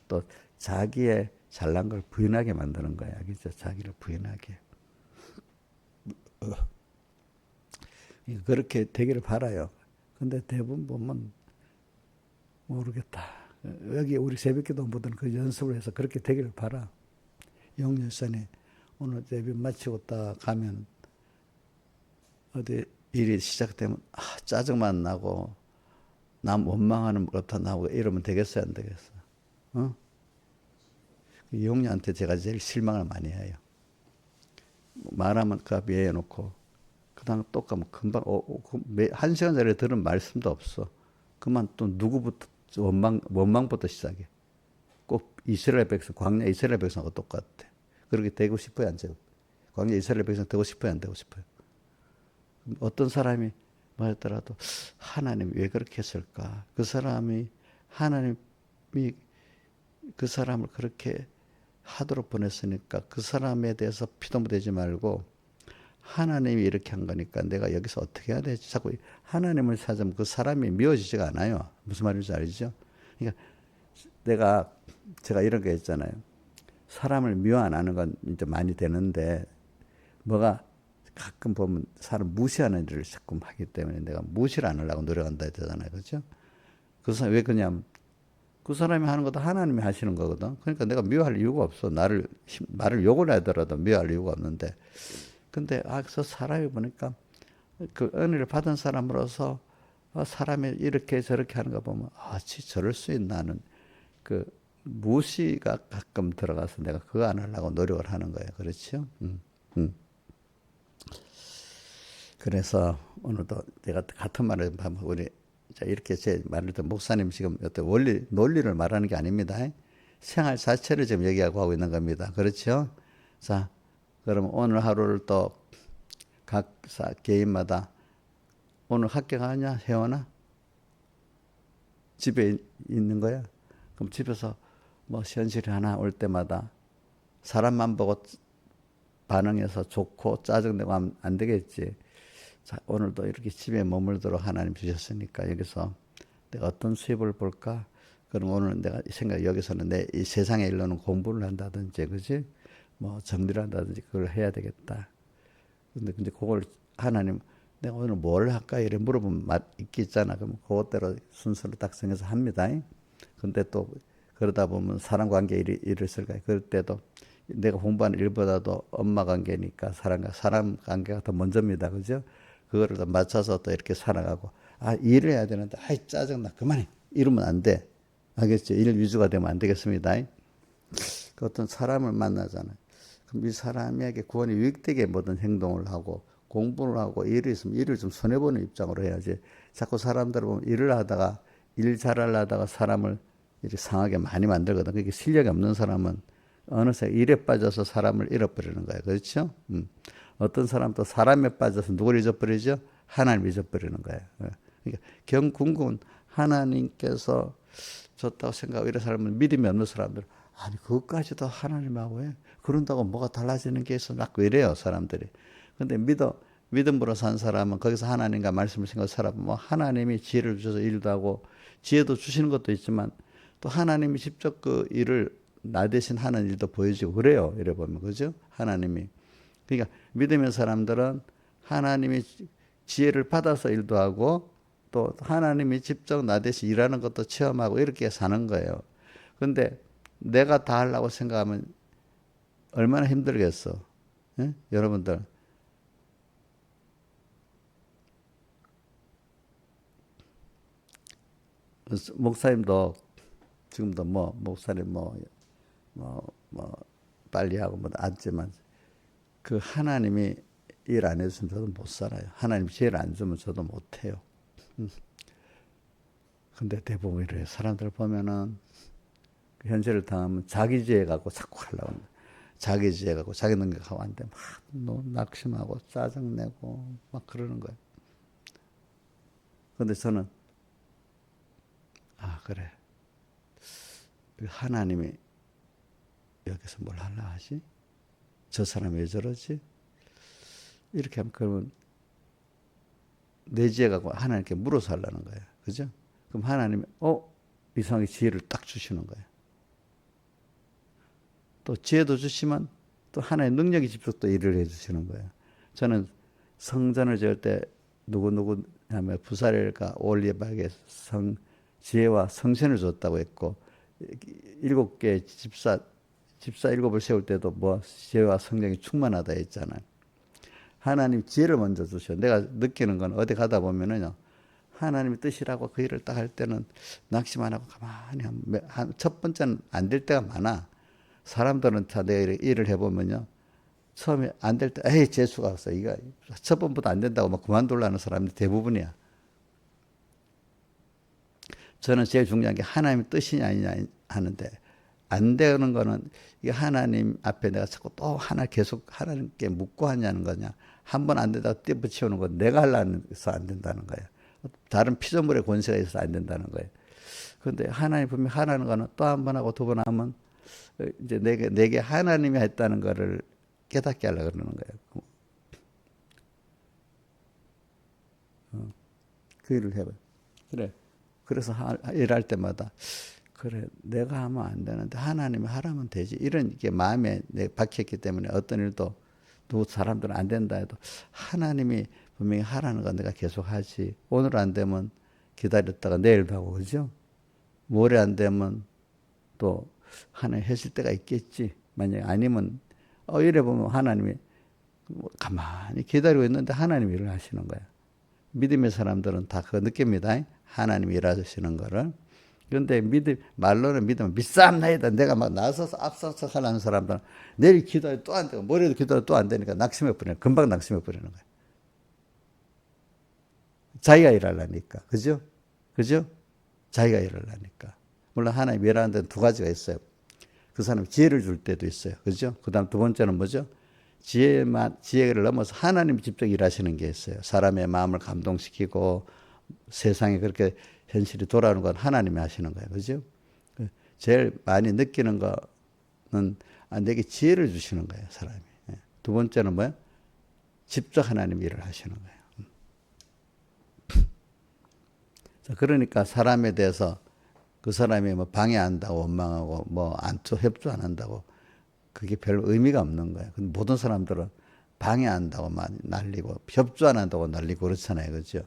또 자기의 잘난 걸 부인하게 만드는 거야. 그죠? 자기를 부인하게. 그렇게 되기를 바라요. 근데 대부분 보면 모르겠다. 여기 우리 새벽기도 모든 그 연습을 해서 그렇게 되기를 바라. 영일선에 오늘 예배 마치고 딱 가면 어디 일이 시작되면 짜증만 나고 남 원망하는 것부터 나오고 이러면 되겠어요, 안 되겠어? 영녀한테 제가 제일 실망을 많이 해요. 말하면 그 앞에 해놓고 그다음 또 가면 금방 한 시간짜리 들은 말씀도 없어. 그만 또 누구부터 원망부터 시작해. 꼭 이스라엘 백성, 광야 이스라엘 백성하고 똑같아. 그렇게 되고 싶어요, 안 되고? 광야 이스라엘 백성 되고 싶어요, 안 되고 싶어요? 어떤 사람이 말했더라도 하나님 왜 그렇게 했을까? 그 사람이 하나님이 그 사람을 그렇게 하도록 보냈으니까 그 사람에 대해서 피도 묻지 말고 하나님이 이렇게 한 거니까 내가 여기서 어떻게 해야 되지? 자꾸 하나님을 찾으면 그 사람이 미워지지가 않아요. 무슨 말인지 알죠? 그러니까 제가 이런 거 있잖아요. 사람을 미워 안 하는 건 이제 많이 되는데 뭐가 가끔 보면 사람 무시하는 일을 자꾸 하기 때문에 내가 무시를 안 하려고 노력한다 했잖아요. 그렇죠? 그 사람 왜 그냥 그 사람이 하는 것도 하나님이 하시는 거거든. 그러니까 내가 미워할 이유가 없어. 말을 욕을 하더라도 미워할 이유가 없는데. 근데 그래서 사람이 보니까 그 은혜를 받은 사람으로서 사람이 이렇게 저렇게 하는 거 보면 저럴 수 있나 하는 그 무시가 가끔 들어가서 내가 그거 안 하려고 노력을 하는 거예요. 그렇죠? 음. 그래서 오늘도 내가 같은 말을 하면 우리 자 이렇게 제 말을 듣 목사님 지금 어떤 논리를 말하는 게 아닙니다. 생활 자체를 지금 얘기하고 하고 있는 겁니다. 그렇죠? 자, 그럼 오늘 하루를 또 각 개인마다 오늘 학교 가냐, 혜원아? 집에 있는 거야? 그럼 집에서 뭐 현실이 하나 올 때마다 사람만 보고 반응해서 좋고 짜증내고 하면 안 되겠지. 자, 오늘도 이렇게 집에 머물도록 하나님 주셨으니까 여기서 내가 어떤 수입을 볼까? 그럼 오늘 내가 생각 여기서는 내 이 세상의 일로는 공부를 한다든지, 그지? 뭐 정리를 한다든지 그걸 해야 되겠다. 근데 그걸 하나님 내가 오늘 뭘 할까 이래 물어보면 있겠잖아. 그럼 그것대로 순서를 딱 정해서 합니다. 근데 또 그러다 보면 사람 관계 일을 쓸까? 그럴 때도 내가 공부하는 일보다도 엄마 관계니까 사람 관계가 더 먼저입니다. 그죠? 그거를 더 맞춰서 또 이렇게 살아가고, 아, 일을 해야 되는데, 아이, 짜증나. 그만해. 이러면 안 돼. 알겠죠? 일 위주가 되면 안 되겠습니다. 그 어떤 사람을 만나잖아요. 그럼 이 사람에게 구원이 유익되게 모든 행동을 하고, 공부를 하고, 일이 있으면 일을 좀 손해보는 입장으로 해야지. 자꾸 사람들 보면 일 잘하려다가 사람을 이렇게 상하게 많이 만들거든. 그게 실력이 없는 사람은 어느새 일에 빠져서 사람을 잃어버리는 거예요. 그렇죠? 어떤 사람도 사람에 빠져서 누굴 잊어버리죠? 하나님 잊어버리는 거예요. 그러니까 궁극은 하나님께서 줬다고 생각하고 이런 사람은 믿음이 없는 사람들, 아니 그것까지도 하나님하고 해? 그런다고 뭐가 달라지는 게 있어? 막 이래요 사람들이. 근데 믿음으로 산 사람은 거기서 하나님과 말씀을 생각하고 살아보면 뭐 하나님이 지혜를 주셔서 일도 하고 지혜도 주시는 것도 있지만 또 하나님이 직접 그 일을 나 대신 하는 일도 보여지고 그래요. 이래 보면 그죠? 하나님이. 그러니까 믿음의 사람들은 하나님이 지혜를 받아서 일도 하고 또 하나님이 직접 나 대신 일하는 것도 체험하고 이렇게 사는 거예요. 근데 내가 다 하려고 생각하면 얼마나 힘들겠어. 예? 여러분들. 목사님도 지금도 목사님 빨리 하고 앉지만 그 하나님이 일 안 해주면 저도 못 살아요. 하나님 지혜를 안 주면 저도 못 해요. 근데 대부분 이래요. 사람들 보면은 그 현실을 당하면 자기 지혜 갖고 자꾸 하려고 합니다. 자기 지혜 갖고 자기 능력하고 안 돼. 막 낙심하고 짜증내고 막 그러는 거예요. 근데 저는 그래. 하나님이 여기서 뭘 하려 하지? 저 사람 왜 저러지? 이렇게 하면 그러면 내 지혜 갖고 하나님께 물어서 하려는 거예요. 그죠? 그럼 하나님이 이상하게 지혜를 딱 주시는 거예요. 또 지혜도 주시면 또 하나의 능력이 직접 또 일을 해 주시는 거예요. 저는 성전을 지을 때 누구 하면 부사렐과 올리바에게 지혜와 성신을 줬다고 했고 7개 집사 7을 세울 때도 지혜와 성령이 충만하다 했잖아요. 하나님 지혜를 먼저 주셔. 내가 느끼는 건 어디 가다 보면은요. 하나님의 뜻이라고 그 일을 딱 할 때는 낙심 안 하고 가만히 첫 번째는 안 될 때가 많아. 사람들은 다 내가 일을 해보면요. 처음에 안 될 때, 에이, 재수가 없어. 이거 첫 번부터 안 된다고 막 그만둘라는 사람들이 대부분이야. 저는 제일 중요한 게 하나님의 뜻이냐 아니냐 하는데 안 되는 거는 이게 하나님 앞에 내가 자꾸 또 계속 하나님께 묻고 하냐는 거냐. 한 번 안 되다가 떼붙이우는 건 내가 하려고 해서 안 된다는 거예요. 다른 피조물의 권세가 있어서 안 된다는 거예요. 그런데 하나님 분명히 하라는 거는 또 한 번 하고 두 번 하면 이제 내게 하나님이 했다는 거를 깨닫게 하려고 그러는 거예요. 그 일을 해봐요. 그래. 그래서 일할 때마다 그래 내가 하면 안 되는데 하나님이 하라면 되지. 이런 게 마음에 박혔기 때문에 어떤 일도 누구 사람들은 안 된다 해도 하나님이 분명히 하라는 건 내가 계속 하지. 오늘 안 되면 기다렸다가 내일도 하고 그죠? 모레 안 되면 또 하나님 하실 때가 있겠지. 만약에 아니면 이래 보면 하나님이 가만히 기다리고 있는데 하나님이 일을 하시는 거야. 믿음의 사람들은 다 그거 느낍니다. 하나님이 일하시는 거를. 그런데 말로는 믿으면 믿사옵나이다. 내가 막 나서서 앞서서 하려는 사람들은 내일 기도해 또 안 되고 모레도 기도해 또 안 되니까 낙심해 버리는, 금방 낙심해 버리는 거예요. 자기가 일하려니까. 그죠? 그죠? 자기가 일하려니까. 물론 하나님 일하는 데는 두 가지가 있어요. 그 사람이 지혜를 줄 때도 있어요. 그죠? 그 다음 두 번째는 뭐죠? 지혜를 넘어서 하나님이 직접 일하시는 게 있어요. 사람의 마음을 감동시키고 세상에 그렇게 현실이 돌아오는 건 하나님이 하시는 거예요. 그죠? 제일 많이 느끼는 거는 내게 지혜를 주시는 거예요. 사람이. 두 번째는 뭐예요? 직접 하나님이 일을 하시는 거예요. 자, 그러니까 사람에 대해서 그 사람이 뭐 방해한다고 원망하고 뭐 협조 안 한다고 그게 별 의미가 없는 거예요. 근데 모든 사람들은 방해한다고 난리고 협조 안 한다고 난리고 그렇잖아요. 그렇죠?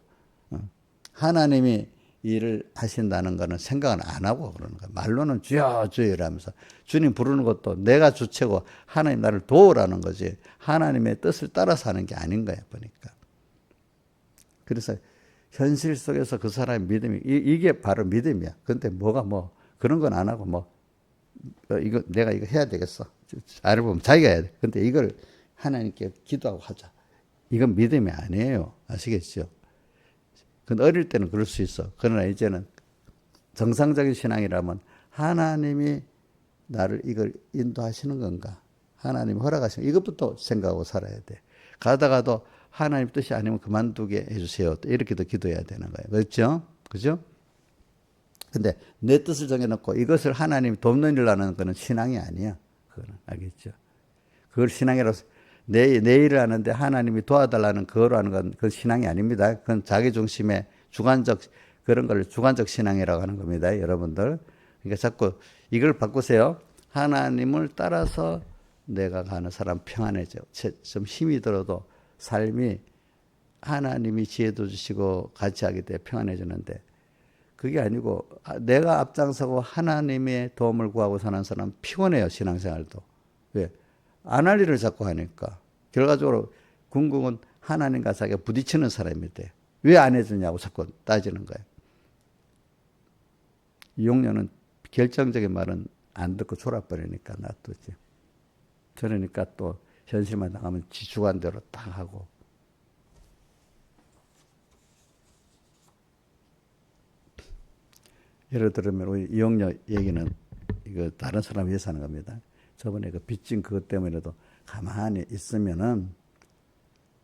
하나님이 일을 하신다는 거는 생각은 안 하고 그러는 거예요. 말로는 주여 주여 이러면서 주님 부르는 것도 내가 주체고 하나님 나를 도우라는 거지 하나님의 뜻을 따라서 하는 게 아닌 거예요. 보니까. 그래서 현실 속에서 그 사람의 믿음이 이게 바로 믿음이야. 그런데 뭐가 뭐 그런 건 안 하고 이거 내가 이거 해야 되겠어. 알아보면 자기가 해야 돼. 근데 이걸 하나님께 기도하고 하자. 이건 믿음이 아니에요. 아시겠죠? 근데 어릴 때는 그럴 수 있어. 그러나 이제는 정상적인 신앙이라면 하나님이 나를 이걸 인도하시는 건가? 하나님이 허락하시는 이것부터 생각하고 살아야 돼. 가다가도 하나님 뜻이 아니면 그만두게 해주세요. 이렇게도 기도해야 되는 거예요. 그렇죠? 그죠? 근데 내 뜻을 정해놓고 이것을 하나님이 돕는 일을 하는 거는 신앙이 아니야. 그거는 알겠죠? 그걸 신앙이라고 내 일을 하는데 하나님이 도와달라는 그거로 하는 건 그건 신앙이 아닙니다. 그건 자기 중심의 주관적 그런 걸 주관적 신앙이라고 하는 겁니다. 여러분들. 그러니까 자꾸 이걸 바꾸세요. 하나님을 따라서 내가 가는 사람 평안해져. 좀 힘이 들어도 삶이 하나님이 지혜도 주시고 같이 하기 때문에 평안해지는데 그게 아니고 내가 앞장서고 하나님의 도움을 구하고 사는 사람 피곤해요. 신앙생활도. 왜? 안 할 일을 자꾸 하니까. 결과적으로 궁극은 하나님과 자기가 부딪히는 사람이 돼. 왜 안 해주냐고 자꾸 따지는 거예요. 이용녀는 결정적인 말은 안 듣고 졸아버리니까 놔두지. 그러니까 또 현실만 나가면 지 주관대로 딱 하고. 예를 들면 우리 이용녀 얘기는 이거 다른 사람 위해서 하는 겁니다. 저번에 그 빚진 그것 때문에도 가만히 있으면은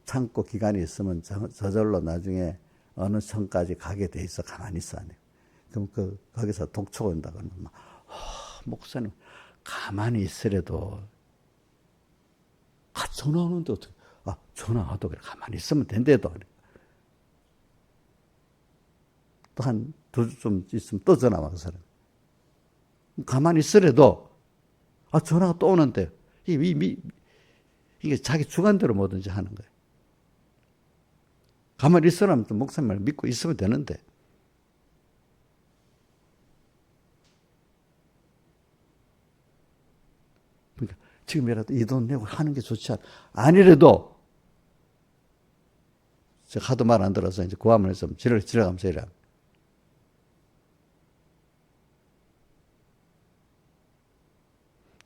참고 기간이 있으면 저절로 나중에 어느 선까지 가게 돼 있어. 가만히 있어. 그럼 거기서 독촉 온다 그러면 목사님 가만히 있으래도 전화 오는데 어떻게 전화와도 그래 가만히 있으면 된대도. 또 한 두 주 좀 있으면 또 전화 와 그 사람. 가만히 있으래도 전화가 또 오는데 이게 자기 주관대로 뭐든지 하는 거예요. 가만히 있으라면 또 목사님 말 믿고 있으면 되는데. 그러니까 지금이라도 이 돈 내고 하는 게 좋지 아니래도 제가 하도 말 안 들어서 이제 고함을 해서 지나가면서 이래.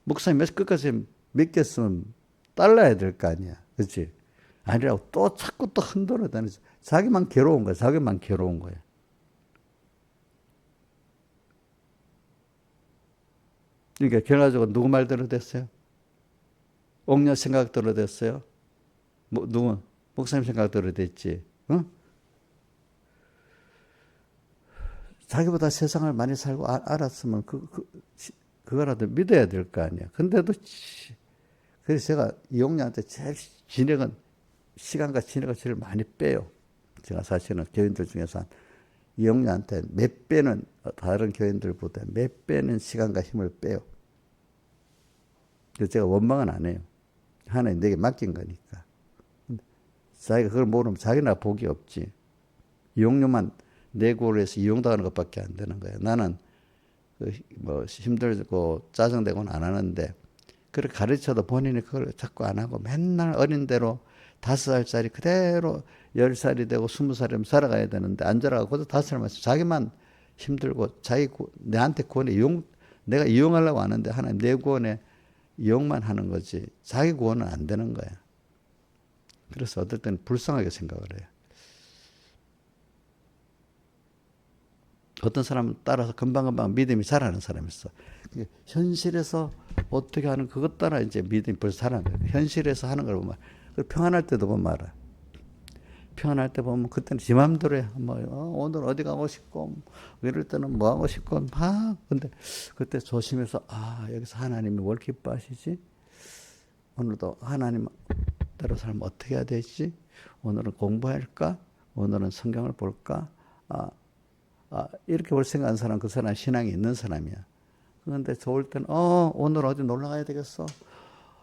목사님 끝까지 믿겠으면 딸라야 될 거 아니야. 그렇지? 아니라고 또 자꾸 또 흔들어 다니지. 자기만 괴로운 거야. 자기만 괴로운 거야. 그러니까 결과적으로 누구 말대로 됐어요? 옥녀 생각대로 됐어요? 누구? 목사님 생각대로 됐지. 응? 자기보다 세상을 많이 살고 알았으면 그거라도 믿어야 될 거 아니야. 근데도 그래서 제가 이용녀한테 제일 시간과 진액을 제일 많이 빼요. 제가 사실은 교인들 중에서 이용녀한테 몇 배는 다른 교인들보다 몇 배는 시간과 힘을 빼요. 그래서 제가 원망은 안 해요. 하나님 내게 맡긴 거니까. 자기가 그걸 모르면 자기나 복이 없지. 이용료만 내고를 해서 이용당하는 것밖에 안 되는 거예요. 나는 힘들고 짜증되고는 안 하는데 그렇게 가르쳐도 본인이 그걸 자꾸 안 하고 맨날 어린 대로 5살짜리 그대로 10살이 되고 20살이면 살아가야 되는데 안 자라고 그것도 5살만 자기만 힘들고 내한테 구원에 내가 이용하려고 하는데 하나님 내 구원에 이용만 하는 거지 자기 구원은 안 되는 거야. 그래서 어떨 때는 불쌍하게 생각을 해요. 어떤 사람은 따라서 금방금방 믿음이 자라는 사람이 있어. 현실에서 어떻게 하는 그것 따라 이제 믿음이 벌써 자라는 거야. 현실에서 하는 걸 보면 평안할 때도 보면 알아. 평안할 때 보면 그때는 지 맘대로 해. 오늘 어디 가고 싶고 이럴 때는 뭐 하고 싶고 막 근데 그때 조심해서 여기서 하나님이 뭘 기뻐하시지? 오늘도 하나님 대로 살면 어떻게 해야 되지? 오늘은 공부할까? 오늘은 성경을 볼까? 이렇게 볼 생각하는 사람 그 사람 신앙이 있는 사람이야. 그런데 좋을 때는 오늘 어디 놀러 가야 되겠어?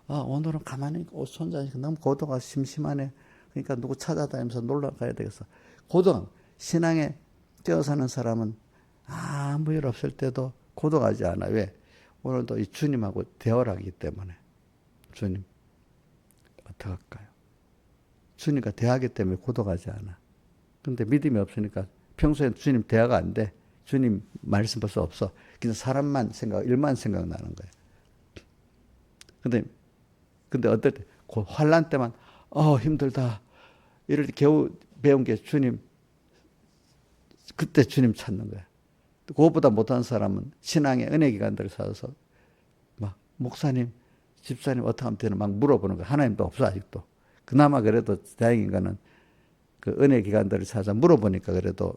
오늘은 가만히 손자니까 너무 고도가 심심하네. 그러니까 누구 찾아다니면서 놀러 가야 되겠어. 고도 신앙에 뛰어사는 사람은 아무 일 없을 때도 고독하지 않아. 왜? 오늘도 이 주님하고 대화를 하기 때문에. 주님 어떡할까요? 주님과 대화하기 때문에 고독하지 않아. 그런데 믿음이 없으니까 평소에 주님 대화가 안 돼. 주님 말씀 벌써 없어. 그냥 사람만 일만 생각나는 거야. 근데 어떨 때, 환란 때만, 힘들다. 이럴 때 겨우 배운 게 주님, 그때 주님 찾는 거야. 그것보다 못한 사람은 신앙의 은혜 기관들을 찾아서, 막, 목사님, 집사님 어떻게 하면 되나 막 물어보는 거야. 하나님도 없어, 아직도. 그나마 그래도 다행인 거는 그 은혜 기관들을 찾아 물어보니까 그래도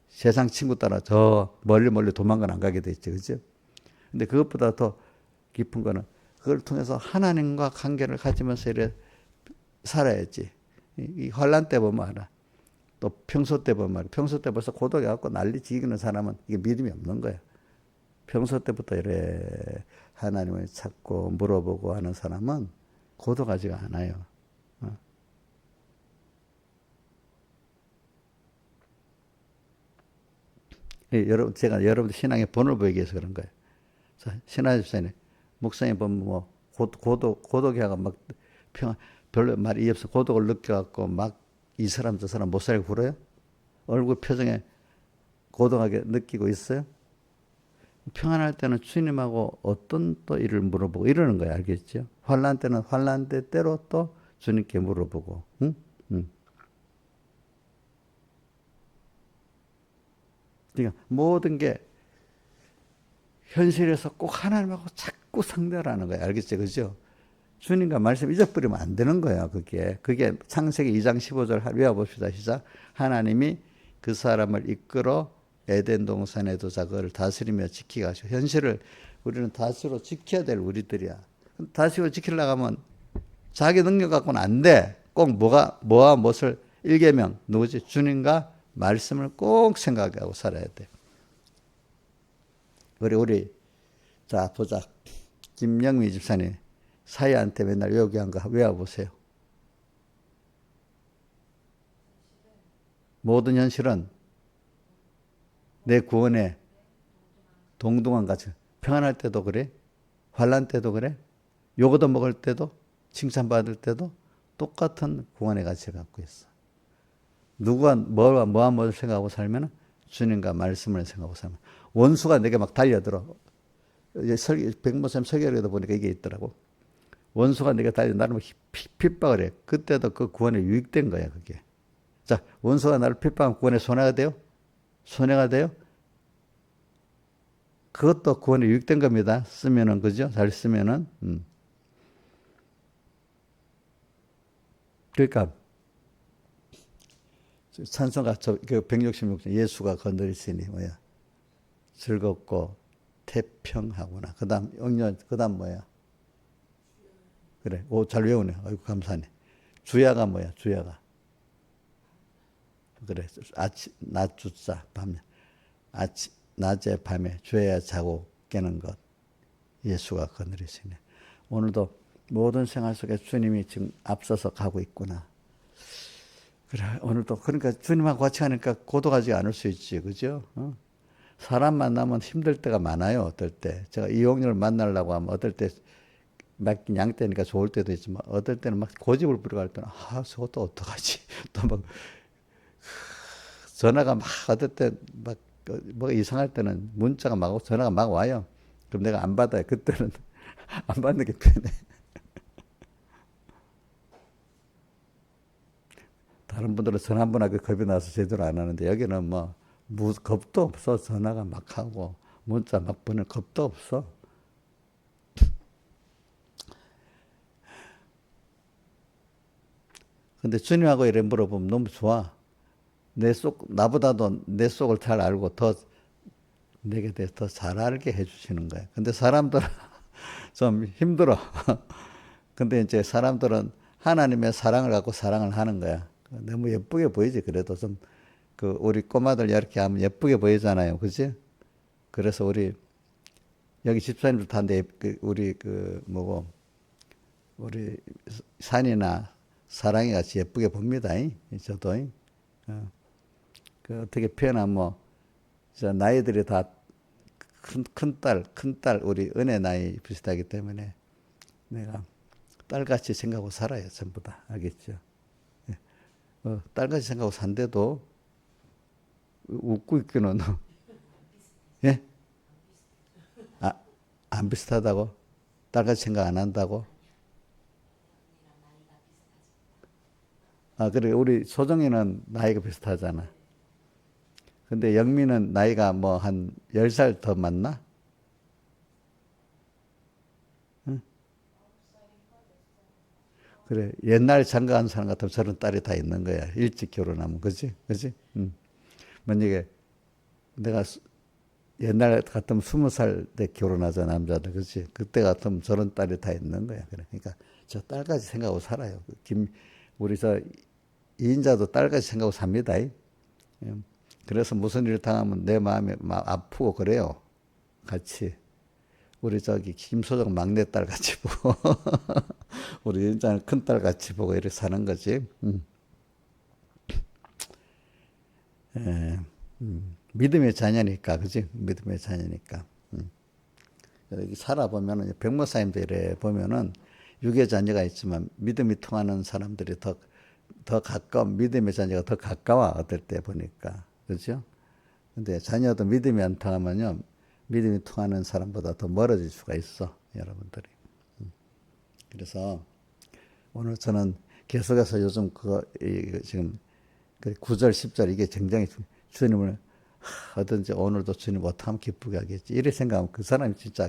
세상 친구 따라 저 멀리 도망간 안 가게 됐지, 그죠? 근데 그것보다 더 깊은 거는 그걸 통해서 하나님과 관계를 가지면서 이래 살아야지. 이 환란 때 보면 알아. 또 평소 때 보면 알아. 평소 때 벌써 고독해갖고 난리 지기는 사람은 이게 믿음이 없는 거야. 평소 때부터 이래 하나님을 찾고 물어보고 하는 사람은 고독하지가 않아요. 여러분, 제가 여러분들 신앙의 본을 보이기 위해서 그런 거예요. 신하의 집사님, 목사님 보면 고독해가 막 별로 말이 없어. 고독을 느껴갖고 막 이 사람 저 사람 못 살게 굴어요? 얼굴 표정에 고독하게 느끼고 있어요? 평안할 때는 주님하고 어떤 또 일을 물어보고 이러는 거예요. 알겠죠? 환란 때는 환란 때때로 또 주님께 물어보고, 응? 그러니까 모든 게 현실에서 꼭 하나님하고 자꾸 상대를 하는 거예요. 알겠죠? 그죠? 주님과 말씀 잊어버리면 안 되는 거예요. 그게 창세기 2장 15절 외워봅시다. 시작. 하나님이 그 사람을 이끌어 에덴 동산에 두사 그를 다스리며 지키게 하시고 현실을 우리는 다스려 지켜야 될 우리들이야. 다스려 지키려고 하면 자기 능력 갖고는 안 돼. 꼭 뭐와 무엇을 일계명 누구지? 주님과 말씀을 꼭 생각하고 살아야 돼. 우리 자 보자. 김영미 집사님 사이한테 맨날 외우게 한 거 외워보세요. 모든 현실은 내 구원에 동등한 가치. 평안할 때도 그래. 환난 때도 그래. 요거도 먹을 때도 칭찬받을 때도 똑같은 구원의 가치를 갖고 있어. 누구가 뭐를 생각하고 살면 주님과 말씀을 생각하고 살면 원수가 내게 막 달려들어. 백모쌤 설교에도 보니까 이게 있더라고. 원수가 내게 달려 나를 핍박을 해. 그때도 그 구원에 유익된 거야, 그게. 자, 원수가 나를 핍박하면 구원에 손해가 돼요? 손해가 돼요? 그것도 구원에 유익된 겁니다. 쓰면은, 그죠? 잘 쓰면은. 그러니까, 찬송가, 166장, 예수가 건드리시니, 뭐야. 즐겁고, 태평하구나. 그 다음 뭐야. 그래. 잘 외우네. 아이고, 감사하네. 주야가 뭐야, 주야가. 그래. 낮 주자, 밤. 낮에 밤에 주야야 자고 깨는 것. 예수가 거느리시네. 오늘도 모든 생활 속에 주님이 지금 앞서서 가고 있구나. 그래. 오늘도, 그러니까 주님하고 같이 가니까 고독하지 않을 수 있지. 그죠? 사람 만나면 힘들 때가 많아요. 어떨 때. 제가 이용렬을 만나려고 하면 어떨 때 막 양떼니까 좋을 때도 있지만 어떨 때는 막 고집을 부려갈 때는 저것도 어떡하지? 또 막 전화가 막 어떨 때 막 뭐 이상할 때는 문자가 막 오고 전화가 막 와요. 그럼 내가 안 받아요. 그때는 안 받는 게 편해. 다른 분들은 전화 한 번 하고 겁이 나서 제대로 안 하는데 여기는 뭐 겁도 없어. 전화가 막 하고 문자 막 보낼 겁도 없어. 근데 주님하고 이래 물어보면 너무 좋아. 나보다도 내 속을 잘 알고 내게 대해서 더 잘 알게 해주시는 거야. 근데 사람들은 좀 힘들어. 근데 이제 사람들은 하나님의 사랑을 갖고 사랑을 하는 거야. 너무 예쁘게 보이지. 그래도 좀, 우리 꼬마들 이렇게 하면 예쁘게 보이잖아요. 그지? 그래서 여기 집사님들 다 우리 산이나 사랑이 같이 예쁘게 봅니다. 저도. 어떻게 표현하면 뭐, 나이들이 다 큰 딸, 우리 은혜 나이 비슷하기 때문에 내가 딸같이 생각하고 살아요. 전부 다. 알겠죠? 딸같이 생각하고 산데도 웃고 있기는, 예? 아, 안 비슷하다고? 딸같이 생각 안 한다고? 그래. 우리 소정이는 나이가 비슷하잖아. 근데 영미는 나이가 뭐 한 10살 더 많나? 응? 그래. 옛날 장가한 사람 같으면 저런 딸이 다 있는 거야. 일찍 결혼하면. 그지? 그지? 응. 만약에 내가 옛날 같으면 20살 때 결혼하자, 남자들. 그지? 그때 같으면 저런 딸이 다 있는 거야. 그래. 그러니까 저 딸까지 생각하고 살아요. 우리 이인자도 딸까지 생각하고 삽니다. 예. 그래서 무슨 일을 당하면 내 마음이 막 아프고 그래요. 같이. 우리 김소정 막내딸 같이 보고, 우리 인자는 큰딸 같이 보고 이렇게 사는 거지. 예, 믿음의 자녀니까, 그지? 믿음의 자녀니까. 여기 살아보면은, 백모사님도 이래 보면은, 육의 자녀가 있지만, 믿음이 통하는 사람들이 더 믿음의 자녀가 더 가까워, 어떨 때 보니까. 그죠? 근데 자녀도 믿음이 안 통하면요, 믿음이 통하는 사람보다 더 멀어질 수가 있어, 여러분들이. 그래서 오늘 저는 계속해서 요즘 지금 9절, 10절 이게 굉장히 주님을 어떤지 오늘도 주님 어떻게 기쁘게 하겠지. 이렇게 생각하면 그 사람이 진짜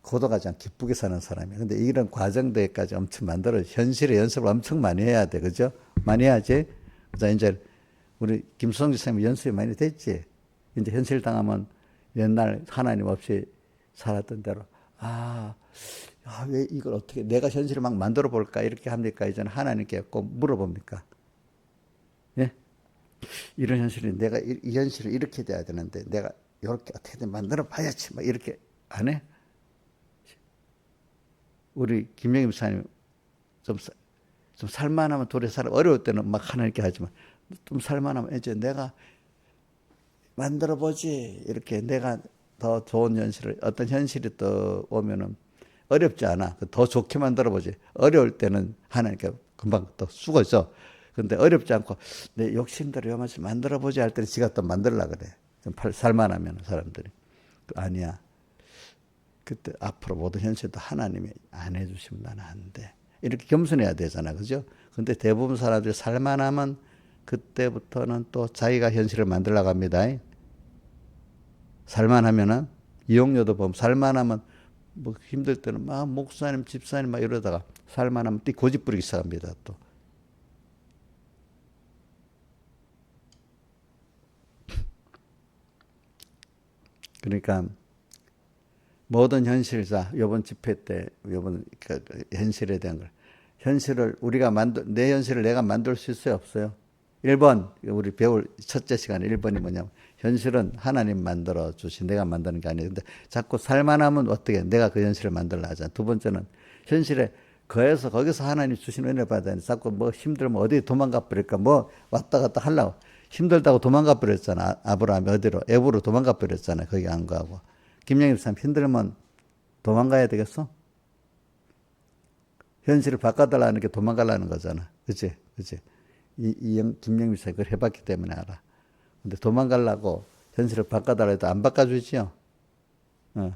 고독하지 않고 기쁘게 사는 사람이야. 근데 이런 과정들까지 엄청 현실의 연습을 엄청 많이 해야 돼. 그죠? 많이 해야지. 자, 이제 우리 김수성 지사님 연습이 많이 됐지. 이제 현실 당하면 옛날 하나님 없이 살았던 대로, 왜 이걸 어떻게 내가 현실을 막 만들어 볼까 이렇게 합니까? 이제는 하나님께 꼭 물어봅니까? 예? 이런 현실이 내가 이 현실을 이렇게 돼야 되는데 내가 이렇게 어떻게든 만들어 봐야지 막 이렇게 안 해? 우리 김영임 목사님 좀 살만하면 도래 살아. 어려울 때는 막 하나님께 하지만 좀 살만하면 이제 내가 만들어 보지. 이렇게 내가 더 좋은 어떤 현실이 또 오면은 어렵지 않아. 더 좋게 만들어 보지. 어려울 때는 하나님께 금방 또 죽어져. 근데 어렵지 않고 내 욕심대로 요만치 만들어 보지 할 때는 지가 또 만들려고 그래. 좀 살만하면 사람들이. 아니야. 그때 앞으로 모든 현실도 하나님이 안 해주시면 나는 안 돼. 이렇게 겸손해야 되잖아. 그죠? 근데 대부분 사람들이 살만하면 그때부터는 또 자기가 현실을 만들려고 합니다. 살만하면은, 이용료도 보면 살만하면 뭐 힘들 때는 막 목사님, 집사님 막 이러다가 살만하면 고집 부리기 시작합니다. 또. 그러니까 모든 현실자, 요번 집회 때, 요번 현실에 대한 걸. 현실을 내 현실을 내가 만들 수 있어요? 없어요? 1번, 우리 배울 첫째 시간에 1번이 뭐냐면, 현실은 하나님 만들어 주신 내가 만드는 게 아니에요. 근데 자꾸 살만하면 어떻게 내가 그 현실을 만들려 하잖아. 두 번째는 현실에 거기서 하나님 주신 은혜 받아야 돼. 자꾸 뭐 힘들면 어디 도망가 버릴까? 뭐 왔다 갔다 하려고. 힘들다고 도망가 버렸잖아. 아브라함이 어디로? 애부로 도망가 버렸잖아. 거기 안 가고. 김영일 참 힘들면 도망가야 되겠어? 현실을 바꿔달라는 게 도망가려는 거잖아. 그치? 김영일 씨 그걸 해봤기 때문에 알아. 근데 도망가려고 현실을 바꿔달라 해도 안 바꿔주지요. 어.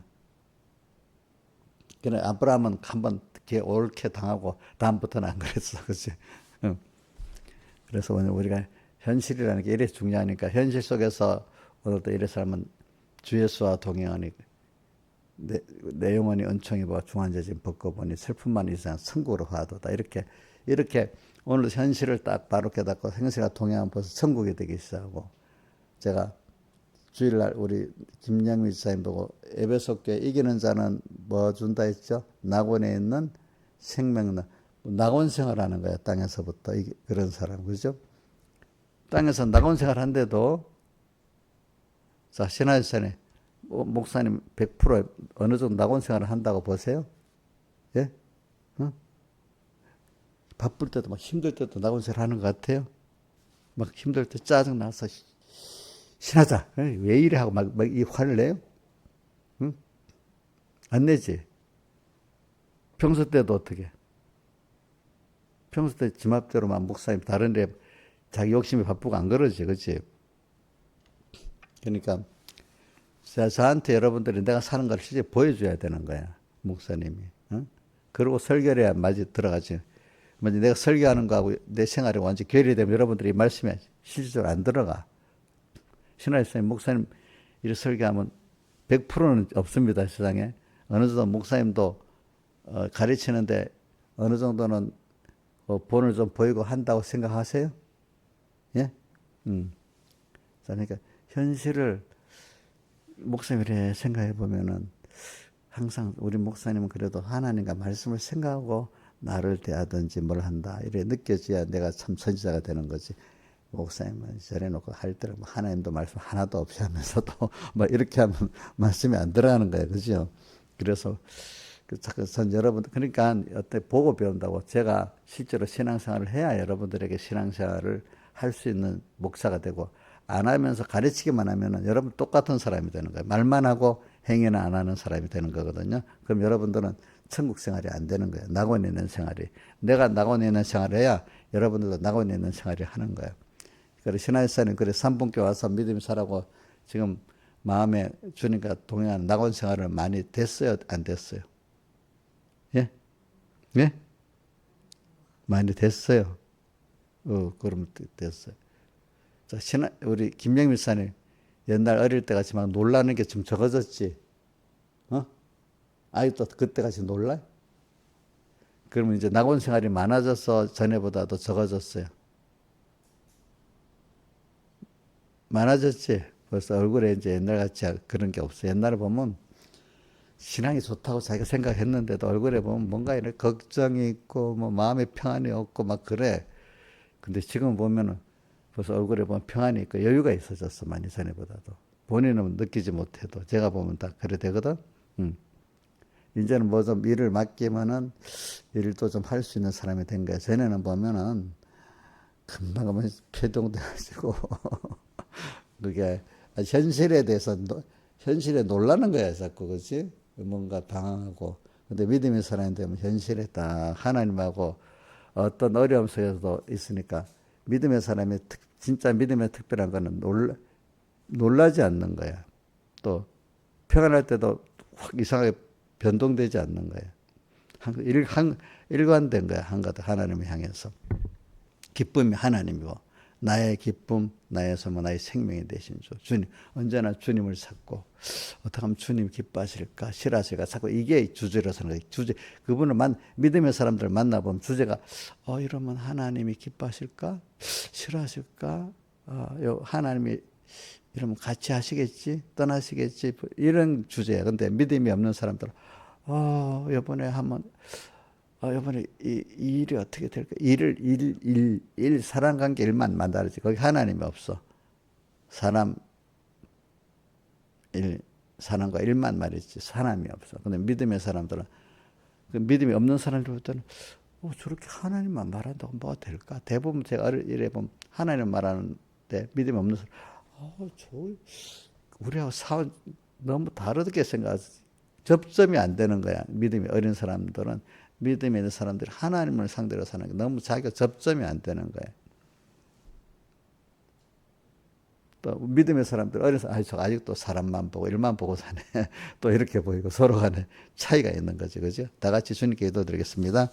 그래, 아브라함은 한번 이렇게 옳게 당하고 다음부터는 안 그랬어. 그치? 어. 그래서 오늘 우리가 현실이라는 게 이래 중요하니까 현실 속에서 오늘도 이래 살면 주 예수와 동행하니 내 영혼이 은총이 보아 중환자진 벗고보니 슬픔만 이상 천국으로 화도다. 이렇게 오늘 현실을 딱 바로 깨닫고 현실과 동행하면 벌써 천국이 되기 시작하고 제가 주일날 우리 김영미 지사님 보고 에베소교회 이기는 자는 뭐 준다 했죠? 낙원에 있는 생명나 낙원 생활하는 거야. 땅에서부터 그런 사람 그죠? 땅에서 낙원 생활한데도 자 신하유산에 목사님 100% 어느 정도 낙원 생활을 한다고 보세요? 예? 어? 바쁠 때도 막 힘들 때도 낙원 생활 하는 것 같아요? 막 힘들 때 짜증 나서 신하자 왜 이래 하고 막 이 화를 내요? 응? 안 내지? 평소 때도 어떻게? 평소 때 지맘대로만 목사님 다른 데 자기 욕심이 바쁘고 안 그러지, 그렇지? 그러니까 저한테 여러분들이 내가 사는 걸 실제 보여줘야 되는 거야, 목사님이. 응? 그리고 설교를 해야 맞이 들어가지. 먼저 내가 설교하는 거하고 내 생활이 완전 괴리되면 여러분들이 이 말씀이 실질적으로 안 들어가. 신하유사님, 목사님 이렇게 설교하면 100%는 없습니다, 세상에. 어느 정도 목사님도 가르치는데 어느 정도는 본을 좀 보이고 한다고 생각하세요? 예? 그러니까 현실을 목사님이 생각해 보면은 항상 우리 목사님은 그래도 하나님과 말씀을 생각하고 나를 대하든지 뭘 한다 이래 느껴져야 내가 참 선지자가 되는 거지. 목사님은 저래놓고 할 때는 하나님도 말씀 하나도 없이 하면서도 막 이렇게 하면 말씀이 안 들어가는 거예요, 그죠? 그래서 전 여러분들 그러니까 어때 보고 배운다고 제가 실제로 신앙생활을 해야 여러분들에게 신앙생활을 할 수 있는 목사가 되고 안 하면서 가르치기만 하면은 여러분 똑같은 사람이 되는 거예요. 말만 하고 행위는 안 하는 사람이 되는 거거든요. 그럼 여러분들은 천국 생활이 안 되는 거예요. 낙원에 있는 생활이. 내가 낙원에 있는 생활을 해야 여러분들도 낙원에 있는 생활을 하는 거예요. 그래서 신하유사님 그래 삼분교 와서 믿음이 살아고 지금 마음에 주님과 동행하는 낙원 생활을 많이 됐어요? 안 됐어요? 예? 예? 많이 됐어요. 그럼 됐어요. 자, 우리 김영미 사님 옛날 어릴 때 같이 막 놀라는 게 좀 적어졌지. 어? 아직도 그때 같이 놀라? 그러면 이제 낙원 생활이 많아져서 전에보다도 적어졌어요. 많아졌지. 벌써 얼굴에 이제 옛날 같이 그런 게 없어. 옛날에 보면 신앙이 좋다고 자기가 생각했는데도 얼굴에 보면 뭔가 이런 걱정이 있고 뭐 마음에 평안이 없고 막 그래. 근데 지금 보면은 벌써 얼굴에 보면 평안이 있고 여유가 있어졌어. 많이 전에보다도. 본인은 느끼지 못해도 제가 보면 다 그래 되거든. 이제는 뭐 좀 일을 맡기면은 일도 좀 할 수 있는 사람이 된 거야. 전에는 보면은 금방 가면 폐동돼가지고 그게 현실에 대해서 현실에 놀라는 거야 자꾸 그렇지? 뭔가 당황하고 근데 믿음의 사람이 되면 현실에 딱 하나님하고 어떤 어려움 속에서도 있으니까 믿음의 사람이 진짜 믿음의 특별한 거는 놀라지 않는 거야. 또 평안할 때도 확 이상하게 변동되지 않는 거야. 일관된 거야. 하나님을 향해서. 기쁨이 하나님이고 나의 기쁨, 나의 소망, 나의 생명이 되신 주. 주님, 언제나 주님을 찾고 어떻게 하면 주님 기뻐하실까, 싫어하실까 자꾸 이게 주제라서 거예요. 그분을 믿음의 사람들을 만나보면 주제가 이러면 하나님이 기뻐하실까, 싫어하실까, 하나님이 이러면 같이 하시겠지, 떠나시겠지 이런 주제야. 근데 믿음이 없는 사람들은 이번에 한번 이번에 이 일이 어떻게 될까? 사람 관계 일만 만나지. 거기 하나님이 없어. 사람과 일만 말이지. 사람이 없어. 근데 믿음의 사람들은, 그 믿음이 없는 사람들부터는, 저렇게 하나님만 말한다고 뭐가 될까? 대부분 제가 이래 보면 하나님 말하는데 믿음이 없는 사람, 우리하고 너무 다르게 생각하지. 접점이 안 되는 거야. 믿음이 어린 사람들은. 믿음이 있는 사람들이 하나님을 상대로 사는 게 너무 자기가 접점이 안 되는 거예요. 또 믿음의 사람들 어려서 저 아직도 사람만 보고 일만 보고 사네. 또 이렇게 보이고 서로 간에 차이가 있는 거죠. 그죠? 다 같이 주님께 기도드리겠습니다.